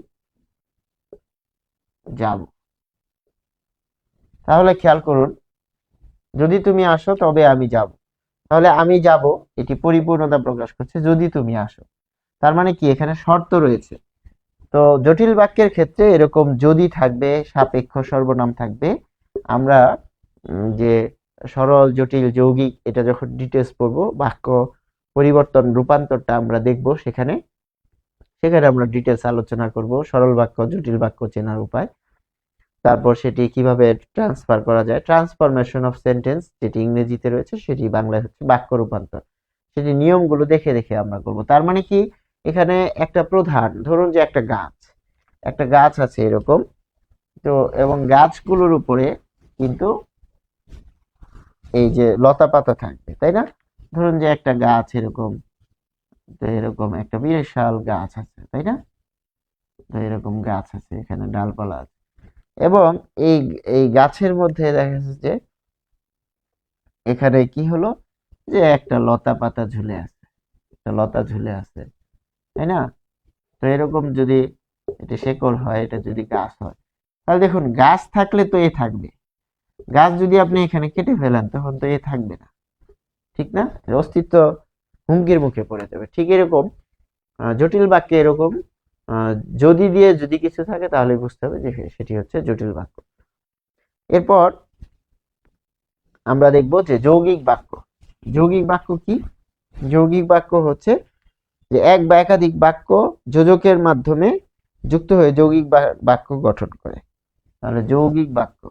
যাব। তাহলে খেয়াল করুন, যদি তুমি আসো তবে আমি যাব, তাহলে আমি যাব এটি পরিপূর্ণতা প্রকাশ করছে যদি তুমি আসো। তার মানে কি এখানে শর্ত রয়েছে। তো জটিল বাক্যের ক্ষেত্রে এরকম যদি থাকবে, সাপেক্ষ সর্বনাম থাকবে। আমরা যে সরল জটিল যৌগিক এটা যখন ডিটেলস পড়বো, বাক্য পরিবর্তন রূপান্তরটা আমরা দেখব, সেখানে সেখানে আমরা ডিটেলস আলোচনা করব সরল বাক্য জটিল বাক্য চেনার উপায়। তারপর সেটি কিভাবে ট্রান্সফার করা যায়, ট্রান্সফরমেশন অফ সেন্টেন্স যেটি ইংরেজিতে রয়েছে সেটি বাংলায় হচ্ছে বাক্য রূপান্তর। সেটি নিয়মগুলো দেখে দেখে আমরা করব। তার মানে কি এখানে একটা প্রধান, ধরুন যে একটা গাছ, একটা গাছ আছে এরকম, তো এবং গাছগুলোর উপরে কিন্তু এই যে লতা পাতা থাকবে, তাই না? ধরুন যে একটা গাছ এরকম, তো এরকম একটা বিশাল গাছ আছে, তাই না? তো এরকম গাছ আছে, এখানে ডালপালা আছে, এবং এই এই গাছের মধ্যে দেখা যাচ্ছে যে এখানে কি হলো, যে একটা লতা পাতা ঝুলে আছে, একটা লতা ঝুলে আছে, তাই না? তো এরকম যদি এটা শেকড় হয়, এটা যদি গাছ হয়, তাহলে দেখুন গাছ থাকলে তো এ থাকবে, গাছ যদি আপনি এখানে কেটে ফেলেন তখন তো এ থাকবে না, ঠিক না? অস্তিত্ব হুমকির মুখে পড়ে যাবে। ঠিক এরকম জটিল বাক্যে এরকম আহ, যদি দিয়ে যদি কিছু থাকে তাহলে বুঝতে হবে যে সেটি হচ্ছে জটিল বাক্য। এরপর আমরা দেখব যে যৌগিক বাক্য। যৌগিক বাক্য কি? যৌগিক বাক্য হচ্ছে যে এক বা একাধিক বাক্য যোজকের মাধ্যমে যুক্ত হয়ে যৌগিক বাক্য গঠন করে। তাহলে যৌগিক বাক্য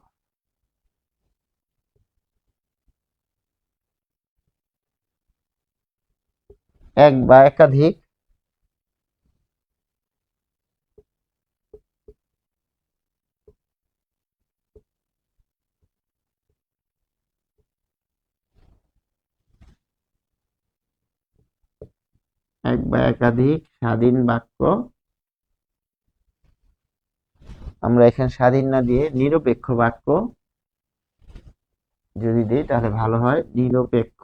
এক বা একাধিক এক বা একাধিক স্বাধীন বাক্য, আমরা এখানে স্বাধীন না দিয়ে নিরপেক্ষ বাক্য যদি দিই তাহলে ভালো হয়। নিরপেক্ষ,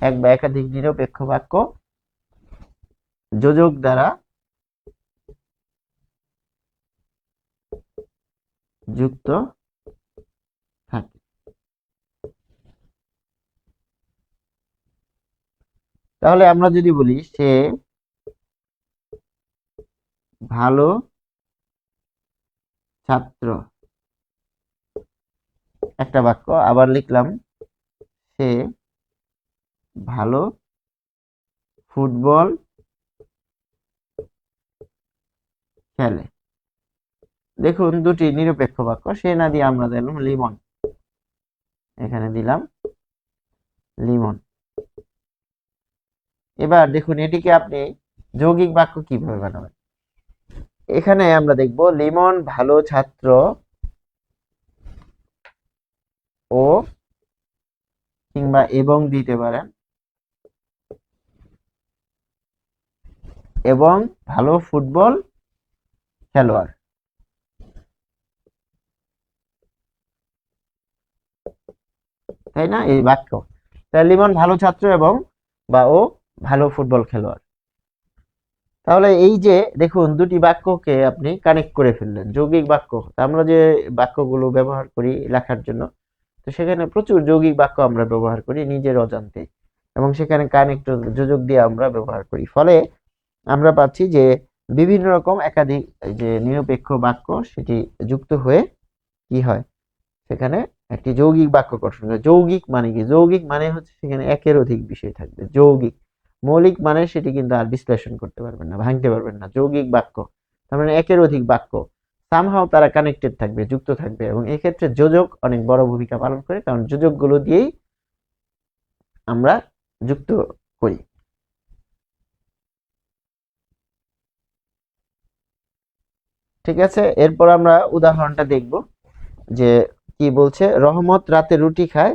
এক বা একাধিক নিরপেক্ষ বাক্য যোজক দ্বারা যুক্ত থাকে। তাহলে আমরা যদি বলি সে ভালো ছাত্র, একটা বাক্য, আবার লিখলাম সে ভালো ফুটবল খেলে। দেখুন দুটি নিরপেক্ষ বাক্য, সে না দিয়ে আমরা দিলাম লিমন, এখানে দিলাম লিমন। এবার দেখুন এটিকে আপনি যৌগিক বাক্য কিভাবে বানাবেন। এখানে আমরা দেখব লিমন ভালো ছাত্র ও, কিংবা এবং দিতে পারেন, এবং ভালো ফুটবল খেলোয়াড়, তাই না? এই বাক্য, তাহলে লিমন ভালো ছাত্র এবং বা ও ভালো ফুটবল খেলোয়াড়। তাহলে এই যে দেখুন দুটি বাক্যকে আপনি কানেক্ট করে ফেললেন, যৌগিক বাক্য। আমরা যে বাক্যগুলো ব্যবহার করি লেখার জন্য, তো সেখানে প্রচুর যৌগিক বাক্য আমরা ব্যবহার করি নিজের অজান্তে, এবং সেখানে কানেক্ট যোজক দিয়ে আমরা ব্যবহার করি। ফলে আমরা পাচ্ছি যে বিভিন্ন রকম একাধিক যে নিরপেক্ষ বাক্য সেটি যুক্ত হয়ে কি হয়, সেখানে একটি যৌগিক বাক্য গঠন করে। যৌগিক মানে কি? যৌগিক মানে হচ্ছে সেখানে একের অধিক বিষয় থাকবে। যৌগিক, মৌলিক মানে সেটি কিন্তু আর বিশ্লেষণ করতে পারবেন না, ভাঙতে পারবেন না। যৌগিক বাক্য তার মানে একের অধিক বাক্য, সামহাও তারা কানেক্টেড থাকবে, যুক্ত থাকবে, এবং এক্ষেত্রে যোজক অনেক বড় ভূমিকা পালন করে, কারণ যোজকগুলো দিয়েই আমরা যুক্ত করি। ঠিক আছে, এরপর আমরা উদাহরণটা দেখব যে কি বলছে। রহমত রাতে রুটি খায়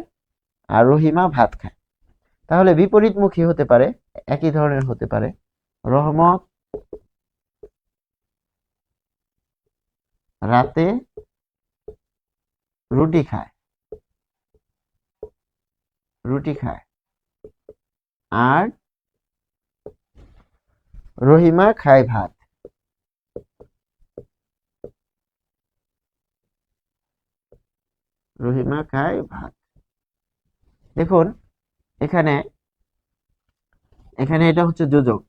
আর রহিমা ভাত খায়। তাহলে বিপরীতমুখী হতে পারে, একই ধরনের হতে পারে। রহমত রাতে রুটি খায়, রুটি খায়, আর রহিমা খায় ভাত। রহিমা খায় ভাত। দেখুন এখানে এখানে এটা হচ্ছে যোজক,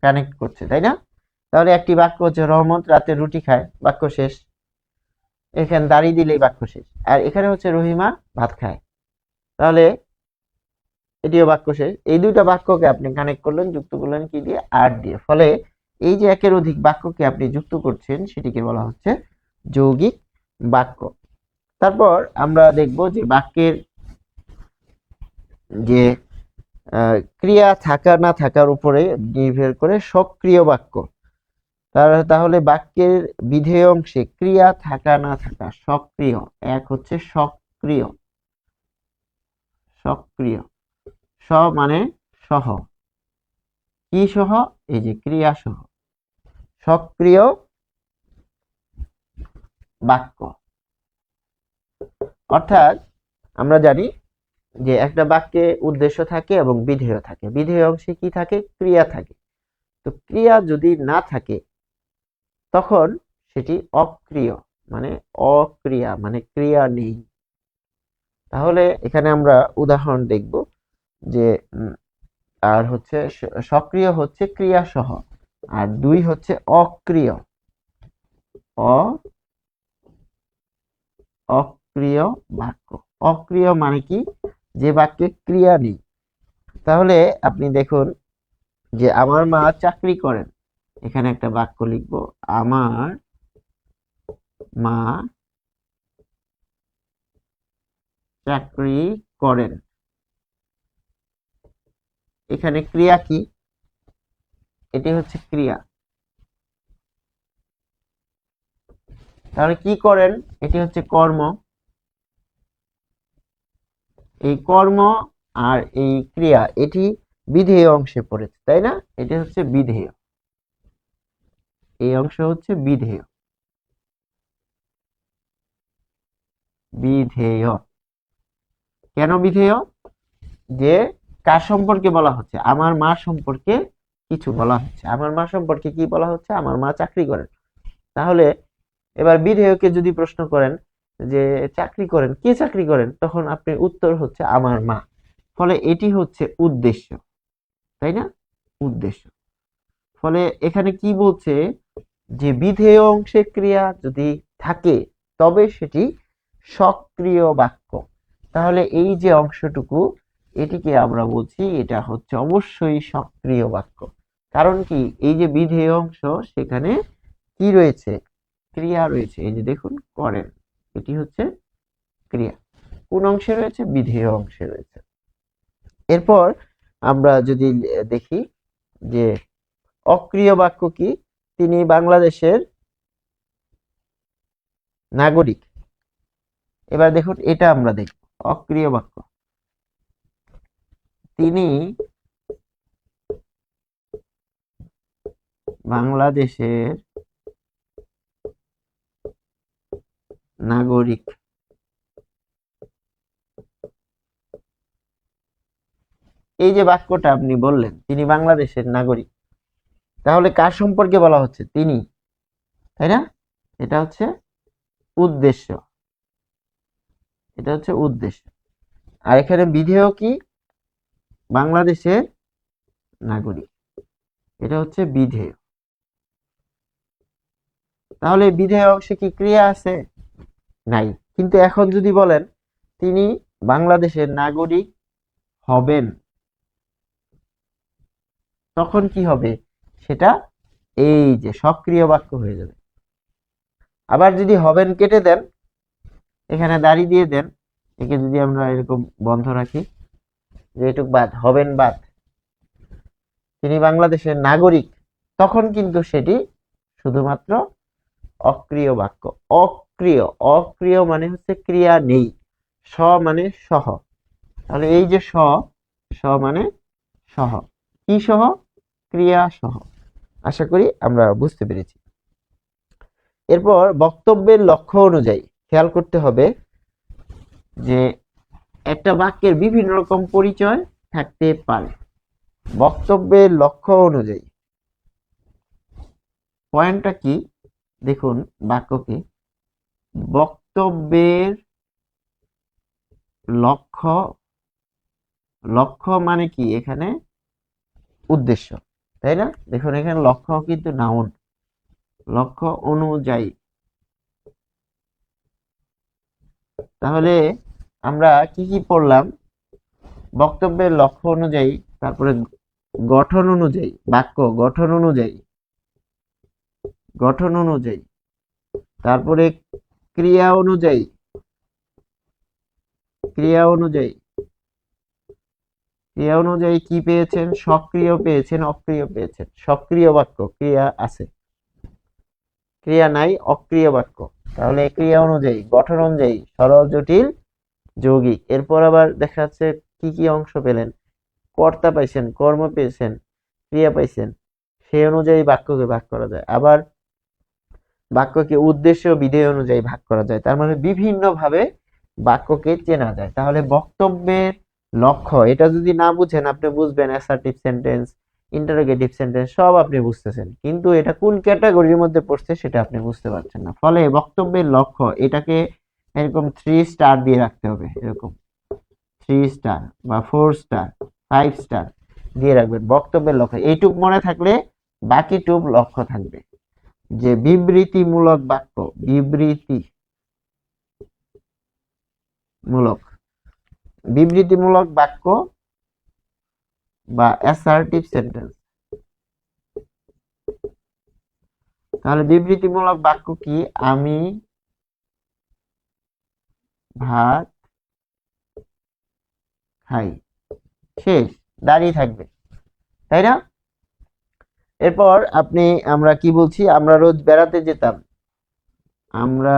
কানেক্ট করছে, তাই না? তাহলে একটি বাক্য হচ্ছে রহমত রাতে রুটি খায়, বাক্য শেষ। এখানে দাঁড়িয়ে দিলেই বাক্য শেষ। আর এখানে হচ্ছে রহিমা ভাত খায়, তাহলে এটিও বাক্য শেষ। এই দুইটা বাক্যকে আপনি কানেক্ট করলেন, যুক্ত করলেন কি দিয়ে? আর দিয়ে। ফলে এই যে একের অধিক বাক্যকে আপনি যুক্ত করছেন সেটিকে বলা হচ্ছে যৌগিক বাক্য। তারপর আমরা দেখব যে বাক্যের যে ক্রিয়া থাকা না থাকার উপরে নির্ভর করে সক্রিয় বাক্য। তাহলে বাক্যের বিধেয় অংশে ক্রিয়া থাকা না থাকা সক্রিয়। এক হচ্ছে সক্রিয়, সক্রিয়, স মানে সহ, কি সহ? এই যে ক্রিয়া সহ, সক্রিয় বাক্য। অর্থাৎ আমরা জানি যে একটা বাক্যে উদ্দেশ্য থাকে এবং বিধেয় থাকে। বিধেয় অংশে কি থাকে? ক্রিয়া থাকে। তো ক্রিয়া যদি না থাকে তখন সেটি অক্রিয়, মানে অক্রিয়া, মানে ক্রিয়া নেই। তাহলে এখানে আমরা উদাহরণ দেখব যে আর হচ্ছে সক্রিয় হচ্ছে ক্রিয়া সহ, আর দুই হচ্ছে অক্রিয়, অক্রিয় বাক্য। অক্রিয় মানে কি? যে বাক্যে ক্রিয়া নেই। তাহলে আপনি দেখুন যে আমার মা চাকরি করেন, এখানে একটা বাক্য লিখব, আমার মা চাকরি করেন। এখানে ক্রিয়া কি? এটি হচ্ছে ক্রিয়া। তাহলে কি করেন? এটি হচ্ছে কর্ম। এই কর্ম আর এই ক্রিয়া এটি বিধেয় অংশে পড়েছে, তাই না? এটি হচ্ছে বিধেয়, এই অংশ হচ্ছে বিধেয়। বিধেয় কেন বিধেয়? যে কার সম্পর্কে বলা হচ্ছে? আমার মা সম্পর্কে কিছু বলা হচ্ছে। আমার মা সম্পর্কে কি বলা হচ্ছে? আমার মা চাকরি করেন। তাহলে এবার বিধেয়কে যদি প্রশ্ন করেন যে চাকরি করেন, কে চাকরি করেন, তখন আপনি উত্তর হচ্ছে আমার মা। ফলে এটি হচ্ছে উদ্দেশ্য, তাই না? উদ্দেশ্য। ফলে এখানে কি বলছে যে বিধেয় অংশে ক্রিয়া যদি থাকে তবে সেটি সক্রিয় বাক্য। তাহলে এই যে অংশটুকু, এটিকে আমরা বলছি এটা হচ্ছে অবশ্যই সক্রিয় বাক্য। কারণ কি? এই যে বিধেয় অংশ, সেখানে কি রয়েছে? ক্রিয়া রয়েছে। এই যে দেখুন, করেন, এটি হচ্ছে ক্রিয়া। কোন অংশে রয়েছে? বিধেয় অংশে রয়েছে। এরপর আমরা যদি দেখি যে অক্রিয় বাক্য কি? তিনি বাংলাদেশের নাগরিক। এবার দেখুন এটা আমরা দেখব অক্রিয় বাক্য। তিনি বাংলাদেশের নাগরিক। এই যে বাক্যটা আপনি বললেন তিনি বাংলাদেশের নাগরিক, তাহলে কার সম্পর্কে বলা হচ্ছে? তিনি, তাই না? এটা হচ্ছে উদ্দেশ্য, এটা হচ্ছে উদ্দেশ্য। আর এখানে বিধেয় কি? বাংলাদেশের নাগরিক। এটা হচ্ছে বিধেয়। তাহলে বিধেয় অংশে কি ক্রিয়া আছে? নাই। কিন্তু এখন যদি বলেন তিনি বাংলাদেশের নাগরিক হবেন, তখন কি হবে? সেটা এই যে সক্রিয় বাক্য হয়ে যাবে। আবার যদি হবেন কেটে দেন, এখানে দাড়ি দিয়ে দেন, একে যদি আমরা এরকম বন্ধ রাখি, যে এটুক বাদ, হবেন বাদ, তিনি বাংলাদেশের নাগরিক, তখন কিন্তু সেটি শুধুমাত্র অক্রিয় বাক্য। অক্রিয়, অক্রিয় মানে হচ্ছে ক্রিয়া নেই, স মানে সহ। তাহলে এই যে স, স মানে সহ, কি সহ? ক্রিয়া সহ। আশা করি আমরা বুঝতে পেরেছি। এরপর বক্তব্যের লক্ষ্য অনুযায়ী খেয়াল করতে হবে যে একটা বাক্যের বিভিন্ন রকম পরিচয় থাকতে পারে। বক্তব্যের লক্ষ্য অনুযায়ী পয়েন্টটা কি দেখুন, বাক্যকে বক্তব্যের লক্ষ্য, লক্ষ্য মানে কি এখানে উদ্দেশ্য, তাই না? দেখুন এখানে লক্ষ্য কিন্তু নাউন, লক্ষ্য অনুযায়ী। তাহলে আমরা কি কি পড়লাম? বক্তব্যের লক্ষ্য অনুযায়ী, তারপরে গঠন অনুযায়ী, বাক্য গঠন অনুযায়ী, গঠন অনুযায়ী, তারপরে ক্রিয়া অনুযায়ী, ক্রিয়া অনুযায়ী, ক্রিয়া অনুযায়ী কি পেয়েছেন? সক্রিয় পেয়েছেন, অক্রিয় পেয়েছেন। সক্রিয় বাক্য ক্রিয়া আছে, ক্রিয়া নাই, অক্রিয় বাক্য। তাহলে ক্রিয়া অনুযায়ী, গঠন অনুযায়ী, সরল জটিল যৌগিক। এরপর আবার দেখা যাচ্ছে কি কি অংশ পেলেন? কর্তা পাইছেন, কর্ম পেয়েছেন, ক্রিয়া পাইছেন, সেই অনুযায়ী বাক্যকে ভাগ করা যায়। আবার বাক্যকে উদ্দেশ্য বিধেয় অনুযায়ী ভাগ করা যায়। তার মানে বিভিন্ন ভাবে বাক্যকে চেনা যায়। তাহলে বক্তব্যের লক্ষ্য, এটা যদি না বুঝেন, আপনি বুঝবেন অ্যাসার্টিভ সেন্টেন্স, ইন্টারোগেটিভ সেন্টেন্স সব আপনি বুঝতেছেন, কিন্তু এটা কোন ক্যাটাগরির মধ্যে পড়ছে সেটা আপনি বুঝতে পারছেন না। ফলে বক্তব্যের লক্ষ্য এটাকে এরকম 3 স্টার দিয়ে রাখতে হবে, এরকম 3 স্টার বা 4 স্টার, 5 স্টার দিয়ে রাখবেন। বক্তব্যের লক্ষ্য এইটুক মনে থাকলে বাকিটুক লক্ষ্য থাকবে। যে বিবৃতিমূলক বাক্য, বিবৃতিমূলক বাক্য বা অ্যাসার্টিভ সেন্টেন্স। তাহলে বিবৃতিমূলক বাক্য কি? আমি ভাত খাই, শেষ, দাঁড়িয়ে থাকবে, তাই না? এরপর আমরা কি বলছি? আমরা রোজ বেড়াতে যেতাম, আমরা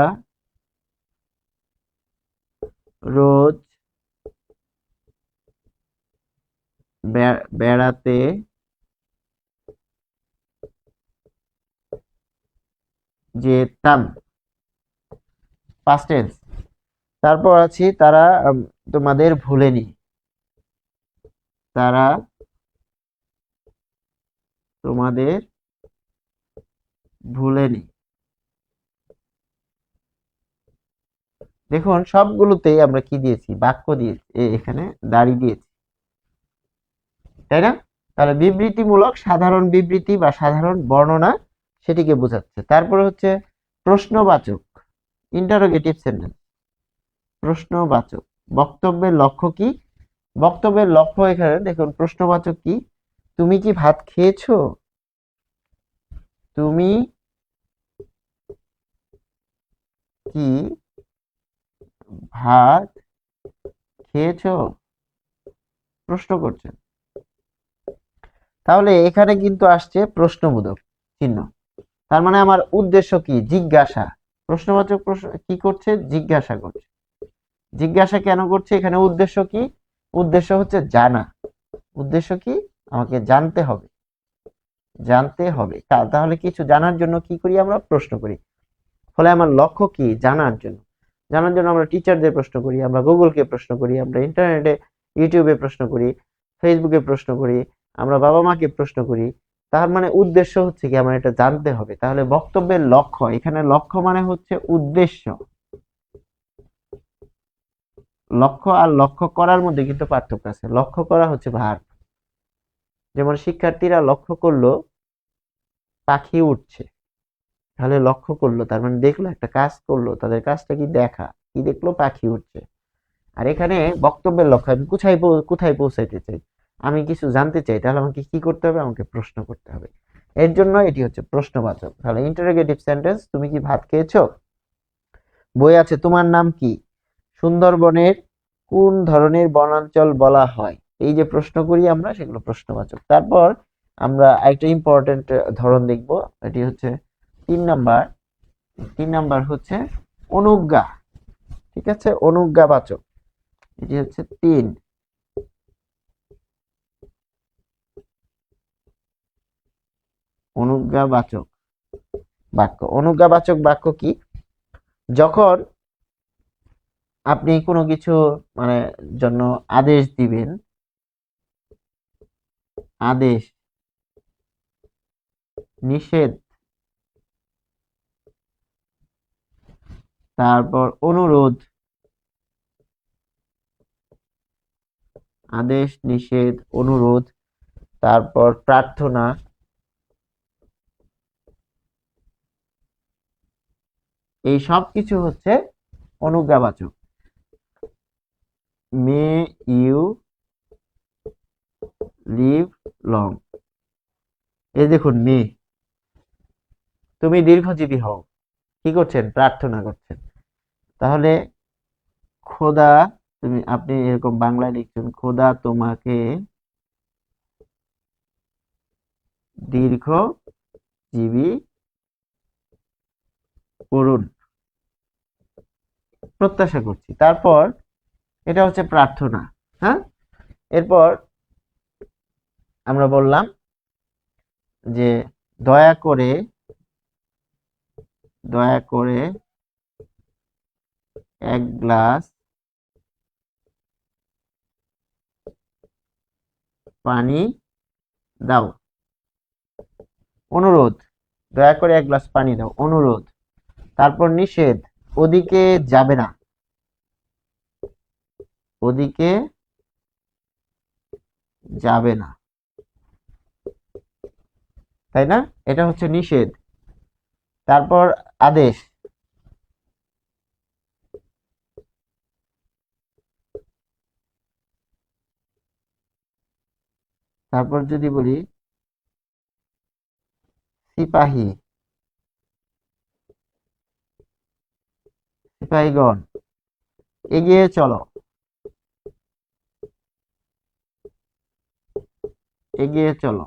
রোজ বেড়াতে যেতাম, পাস্ট টেন্স। তারপর আছি তারা তোমাদের ভুলেনি, তারা তোমাদের ভুলেনি। দেখুন সবগুলোতেই আমরা কি দিয়েছি? বাক্য দিয়েছি, এখানে দাঁড়ি দিয়েছি, তাই না? তাহলে বিবৃতিমূলক সাধারণ বিবৃতি বা সাধারণ বর্ণনা সেটিকে বোঝাচ্ছে। তারপরে হচ্ছে প্রশ্নবাচক, ইন্টারোগেটিভ সেন্টেন্স, প্রশ্নবাচক। বক্তব্যের লক্ষ্য কি? বক্তব্যের লক্ষ্য এখানে দেখুন প্রশ্নবাচক কি? তুমি কি ভাত খেয়েছো? তুমি কি ভাত খেয়েছো? প্রশ্ন করছেন। তাহলে এখানে কিন্তু আসছে প্রশ্নবোধক চিহ্ন। তার মানে আমার উদ্দেশ্য কি? জিজ্ঞাসা। প্রশ্নবাচক প্রশ্ন কি করছে? জিজ্ঞাসা করছে। জিজ্ঞাসা কেন করছে? এখানে উদ্দেশ্য কি? উদ্দেশ্য হচ্ছে জানা। উদ্দেশ্য কি? আমাকে জানতে হবে, জানতে হবে। তাহলে কিছু জানার জন্য কি করি? আমরা প্রশ্ন করি। ফলে আমার লক্ষ্য কি? জানার জন্য। জানার জন্য আমরা টিচারদের প্রশ্ন করি, আমরা গুগলকে প্রশ্ন করি, আমরা ইন্টারনেটে ইউটিউবে প্রশ্ন করি, ফেসবুকে প্রশ্ন করি, আমরা বাবা মাকে প্রশ্ন করি। তার মানে উদ্দেশ্য হচ্ছে কি? আমার এটা জানতে হবে। তাহলে বক্তব্যের লক্ষ্য, এখানে লক্ষ্য মানে হচ্ছে উদ্দেশ্য। লক্ষ্য আর লক্ষ্য করার মধ্যে কিন্তু পার্থক্য আছে। লক্ষ্য করা হচ্ছে ভার্ব। যেমন শিক্ষার্থীরা লক্ষ্য করলো পাখি উঠছে, তাহলে লক্ষ্য করলো, তার মানে দেখলো, একটা কাজ করলো, তাদের কাজটা কি দেখা, কি দেখলো, পাখি উঠছে। আর এখানে বক্তব্যের লক্ষ্য, আমি কোথায় কোথায় পৌঁছাইতে চাই, আমি কিছু জানতে চাই, তাহলে আমাকে কি করতে হবে, আমাকে প্রশ্ন করতে হবে। এর জন্য এটি হচ্ছে প্রশ্নবাচক। তাহলে ইন্টারোগেটিভ সেন্টেন্স, তুমি কি ভাত খেয়েছো, বই আছে, তোমার নাম কি, সুন্দরবনের কোন ধরনের বনাঞ্চল বলা হয়, এই যে প্রশ্ন করি আমরা, সেগুলো প্রশ্নবাচক। তারপর আমরা একটা ইম্পর্টেন্ট ধরন দেখব, এটি হচ্ছে 3 নাম্বার। 3 নাম্বার হচ্ছে অনুজ্ঞা। ঠিক আছে, অনুজ্ঞাবাচক, এটি হচ্ছে 3। অনুজ্ঞাবাচক বাক্য। অনুজ্ঞাবাচক বাক্য কি, যখন আপনি কোনো কিছু মানে জন্য আদেশ দিবেন, আদেশ, নিষেধ, তারপর অনুরোধ, আদেশ, নিষেধ, অনুরোধ, তারপর প্রার্থনা, এই সব কিছু হচ্ছে অনুজ্ঞাবাচক। মে ইউ লিভ লং, এই দেখুন, মে, তুমি দীর্ঘজীবী হও, কি করছেন, প্রার্থনা করছেন। তাহলে খোদা, আপনি এরকম বাংলায় লিখছেন, খোদা তোমাকে দীর্ঘজীবী করুন, প্রত্যাশা করছি। তারপর এটা হচ্ছে প্রার্থনা। হ্যাঁ, এরপর আমরা বললাম যে দয়া করে, দয়া করে 1 গ্লাস পানি দাও, অনুরোধ, দয়া করে 1 গ্লাস পানি দাও, অনুরোধ। তারপর নিষেধ, ওদিকে যাবে না, ওদিকে যাবে না, তাই না, এটা হচ্ছে নিষেধ। তারপর আদেশ, তারপর যদি বলি সিপাহী, সিপাহীগণ এগিয়ে চলো, এগিয়ে চলো।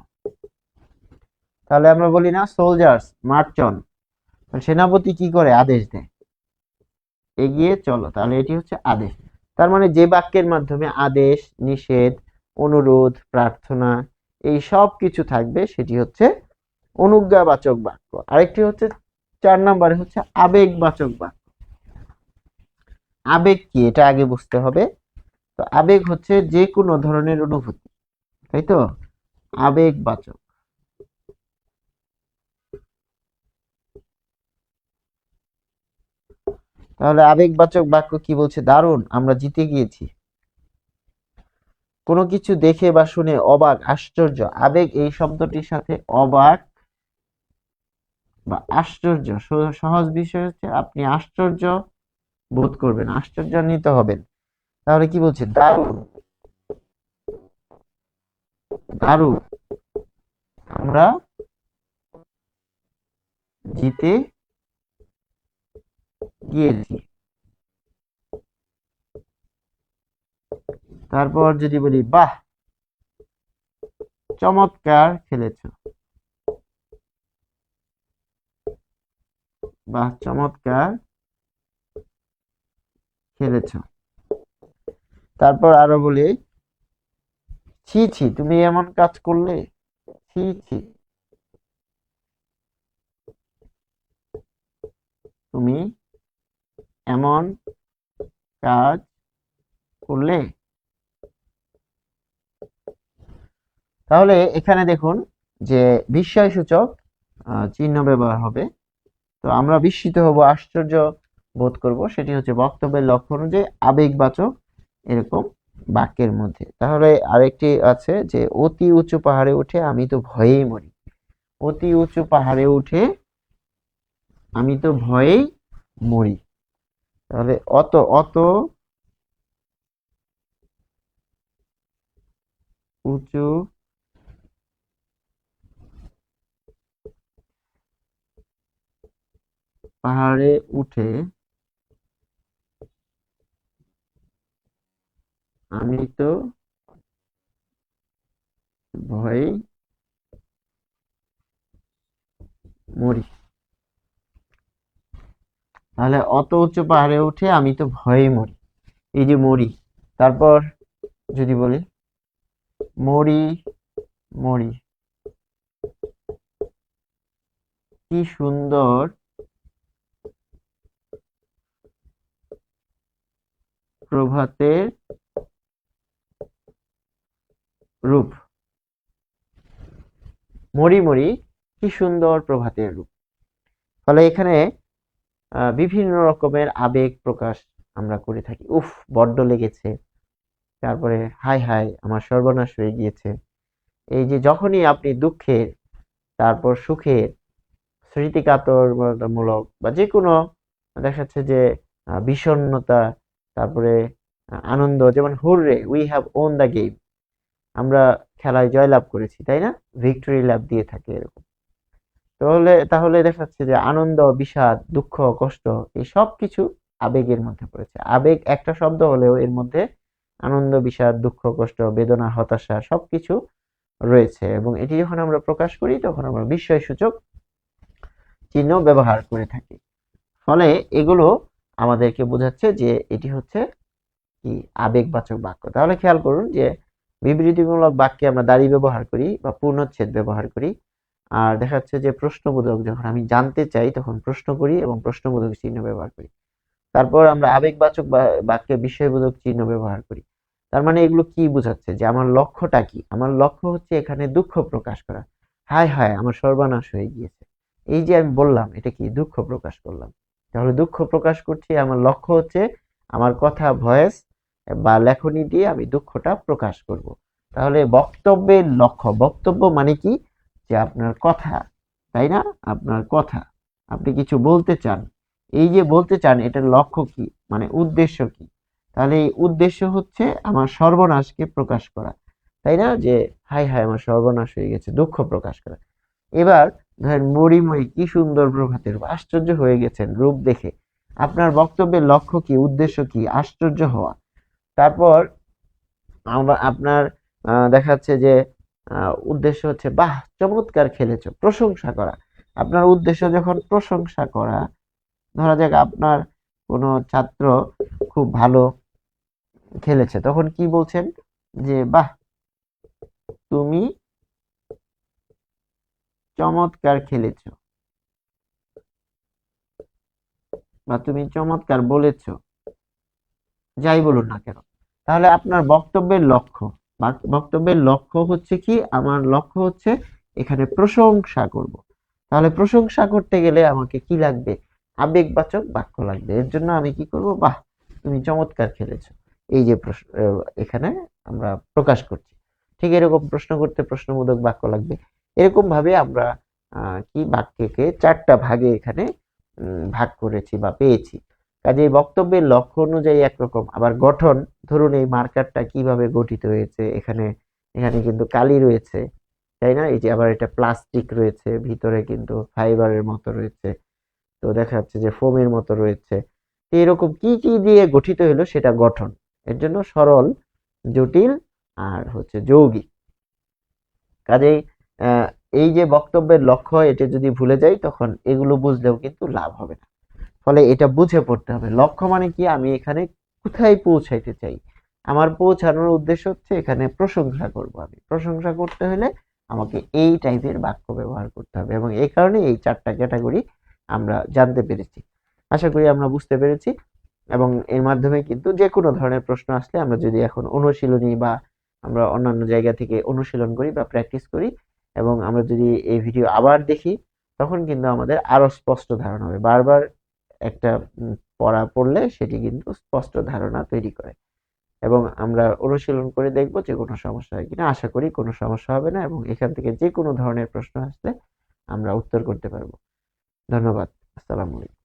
তাহলে আমরা বলি না, সোলজার্স মার্চ অন, সেনাপতি কি করে, আদেশ দেয়, এগিয়ে চলো, তাহলে এটি হচ্ছে আদেশ। তার মানে যে বাক্যের মাধ্যমে আদেশ, নিষেধ, অনুরোধ, প্রার্থনা, এই সব কিছু থাকবে, সেটি হচ্ছে অনুজ্ঞাবাচক বাক্য। আরেকটি হচ্ছে 4 নম্বরে হচ্ছে আবেগবাচক বাক্য। আবেগ কি, এটা আগে বুঝতে হবে। তো আবেগ হচ্ছে যে কোনো ধরনের অনুভূতি, তাই তো, আবেগবাচক। তাহলে আবেগবাচক বাক্য কি বলছে, দারুণ, আমরা জিতে গিয়েছি। কোনো কিছু দেখে বা শুনে অবাক, আশ্চর্য, আবেগ এই শব্দটির সাথে অবাক বা আশ্চর্য, সহজ বিষয় হচ্ছে আপনি আশ্চর্য বোধ করবেন, আশ্চর্যান্বিত হবেন। তাহলে কি বলছে, দারুণ, দারুণ, আমরা জিতে গিয়েছি। তারপর যদি বলি বাহ, চমৎকার খেলেছো, বাহ, চমৎকার খেলেছো। তারপর আরো বলি, ছি ছি, তুমি এমন কাজ করলে, ছি ছি, তুমি এমন কাজ করলে। তাহলে এখানে দেখুন যে বিস্ময়সূচক চিহ্ন ব্যবহার হবে। তো আমরা বিস্মিত হব, আশ্চর্য বোধ করব, সেটি হচ্ছে বক্তব্যের লক্ষ্য অনুযায়ী আবেগবাচক এরকম বাক্যের মধ্যে। তাহলে আরেকটি আছে যে অতি উঁচু পাহাড়ে উঠে আমি তো ভয়েই মরি, অতি উঁচু পাহাড়ে উঠে আমি তো ভয়েই মরি। তাহলে অত অত উঁচু পাহাড়ে উঠে আমি তো ভয়েই মরি। তাহলে অত উঁচু পাহাড়ে উঠে আমি তো ভয়েই মরি, এই যে মরি। তারপর যদি বলি মরি মরি কি সুন্দর প্রভাতের রূপ। মরি মরি কি সুন্দর প্রভাতের রূপ। ফলে এখানে বিভিন্ন রকমের আবেগ প্রকাশ আমরা করে থাকি। উফ, বড্ড লেগেছে। তারপরে হায় হায় আমার সর্বনাশ হয়ে গিয়েছে। এই যে যখনই আপনি দুঃখের, তারপর সুখের, স্মৃতিকাতরমূলক বা যে কোনো দেখা যাচ্ছে যে বিষণ্ণতা, তারপরে আনন্দ, যেমন hurray we have won the game, আমরা খেলায় জয়লাভ করেছি, তাই না? ভিক্টরি ল্যাপ দিয়ে থাকে এরকম। তাহলে তাহলে দেখা যাচ্ছে যে আনন্দ, বিষাদ, দুঃখ, কষ্ট এই সব কিছু আবেগের মধ্যে পড়েছে। আবেগ একটা শব্দ হলেও এর মধ্যে আনন্দ, বিষাদ, দুঃখ, কষ্ট, বেদনা, হতাশা সবকিছু রয়েছে, এবং এটি যখন আমরা প্রকাশ করি তখন আমরা বিস্ময়সূচক চিহ্ন ব্যবহার করে থাকি। ফলে এগুলো আমাদেরকে বোঝাচ্ছে যে এটি হচ্ছে কি আবেগবাচক বাক্য। তাহলে খেয়াল করুন যে বিবৃতিমূলক বাক্যে আমরা দাড়ি ব্যবহার করি বা পূর্ণচ্ছেদ ব্যবহার করি। আর দেখা যাচ্ছে যে প্রশ্নবোধক, যখন আমি জানতে চাই তখন প্রশ্ন করি এবং প্রশ্নবোধক চিহ্ন ব্যবহার করি। তারপর আমরা আবেগবাচক বাক্যে বিস্ময়বোধক চিহ্ন ব্যবহার করি। তার মানে এগুলো কি বোঝাচ্ছে যে আমার লক্ষ্যটা কি? আমার লক্ষ্য হচ্ছে এখানে দুঃখ প্রকাশ করা। হায় হায় আমার সর্বনাশ হয়ে গিয়েছে, এই যে আমি বললাম এটা কি দুঃখ প্রকাশ করলাম। তাহলে দুঃখ প্রকাশ করছি, আমার লক্ষ্য হচ্ছে আমার কথা, ভয়েস বা লেখনী দিয়ে আমি দুঃখটা প্রকাশ করব। তাহলে বক্তব্যের লক্ষ্য, বক্তব্য মানে কি? যে আপনার কথা, তাই না? আপনার কথা, আপনি কিছু বলতে চান, এই যে বলতে চান এটার লক্ষ্য কি, মানে উদ্দেশ্য কি? তাহলে এই উদ্দেশ্য হচ্ছে আমার সর্বনাশকে প্রকাশ করা, তাই না? যে হায় হায় আমার সর্বনাশ হয়ে গেছে, দুঃখ প্রকাশ করা। এবার ধরেন মরি মরি কি সুন্দর প্রভাতের রূপ, আশ্চর্য হয়ে গেছেন রূপ দেখে। আপনার বক্তব্যের লক্ষ্য কি, উদ্দেশ্য কি? আশ্চর্য হওয়া। তারপর আপনার দেখা যাচ্ছে যে উদ্দেশ্য হচ্ছে বাহ চমৎকার খেলেছো, প্রশংসা করা। আপনার উদ্দেশ্য যখন প্রশংসা করা, ধরা যাক আপনার কোনো ছাত্র খুব ভালো খেলেছে, তখন কি বলছেন? যে বাহ তুমি চমৎকার খেলেছো বা তুমি চমৎকার বলেছো, যাই বলুন না কেন। তাহলে আপনার বক্তব্যের লক্ষ্য, বক্তব্যের লক্ষ্য হচ্ছে কি? আমার লক্ষ্য হচ্ছে এখানে প্রশংসা করব। তাহলে প্রশংসা করতে গেলে আমাকে কি লাগবে? আবেগবাচক বাক্য লাগবে। এর জন্য আমি কি করব? বাহ তুমি চমৎকার খেলেছো, এই যে এখানে আমরা প্রকাশ করছি। ঠিক এরকম প্রশ্ন করতে প্রশ্নবোধক বাক্য লাগবে। এরকম ভাবে আমরা কি বাক্যকে চারটা ভাগে এখানে ভাগ করেছি বা পেয়েছি। কাজেই বক্তব্যের লক্ষ্য অনুযায়ী একরকম, আবার গঠন, ধরুন এই মার্কারটা কিভাবে গঠিত হয়েছে, এখানে এখানে কিন্তু কালি রয়েছে, তাই না? এই যে আবার এটা প্লাস্টিক রয়েছে, ভিতরে কিন্তু ফাইবারের মতো রয়েছে, তো দেখা যাচ্ছে যে ফোমের মতো রয়েছে। তো এরকম কি কি দিয়ে গঠিত হলো সেটা গঠন। এর জন্য সরল, জটিল আর হচ্ছে যৌগিক। কাজেই আহ, এই যে বক্তব্যের লক্ষ্য, এটা যদি ভুলে যাই তখন এগুলো বুঝলেও কিন্তু লাভ হবে না। ফলে এটা বুঝে পড়তে হবে। লক্ষ্য মানে কি? আমি এখানে কোথায় পৌঁছাইতে চাই, আমার পৌঁছানোর উদ্দেশ্য হচ্ছে এখানে প্রশংসা করব। আমি প্রশংসা করতে হলে আমাকে এই টাইপের বাক্য ব্যবহার করতে হবে, এবং এই কারণে এই চারটা ক্যাটাগরি আমরা জানতে পেরেছি। আশা করি আমরা বুঝতে পেরেছি। এবং এর মাধ্যমে কিন্তু যে কোনো ধরনের প্রশ্ন আসলে আমরা যদি এখন অনুশীলনী বা আমরা অন্যান্য জায়গা থেকে অনুশীলন করি বা প্র্যাকটিস করি, এবং আমরা যদি এই ভিডিও আবার দেখি, তখন কিন্তু আমাদের আরো স্পষ্ট ধারণা হবে। বারবার একটা পড়া পড়লে সেটি কিন্তু স্পষ্ট ধারণা তৈরি করে। এবং আমরা অনুশীলন করে দেখব যে কোনো সমস্যা হয় কিনা। আশা করি কোনো সমস্যা হবে না, এবং এখান থেকে যে কোনো ধরনের প্রশ্ন আসলে আমরা উত্তর করতে পারবো। ধন্যবাদ। আসসালামু আলাইকুম।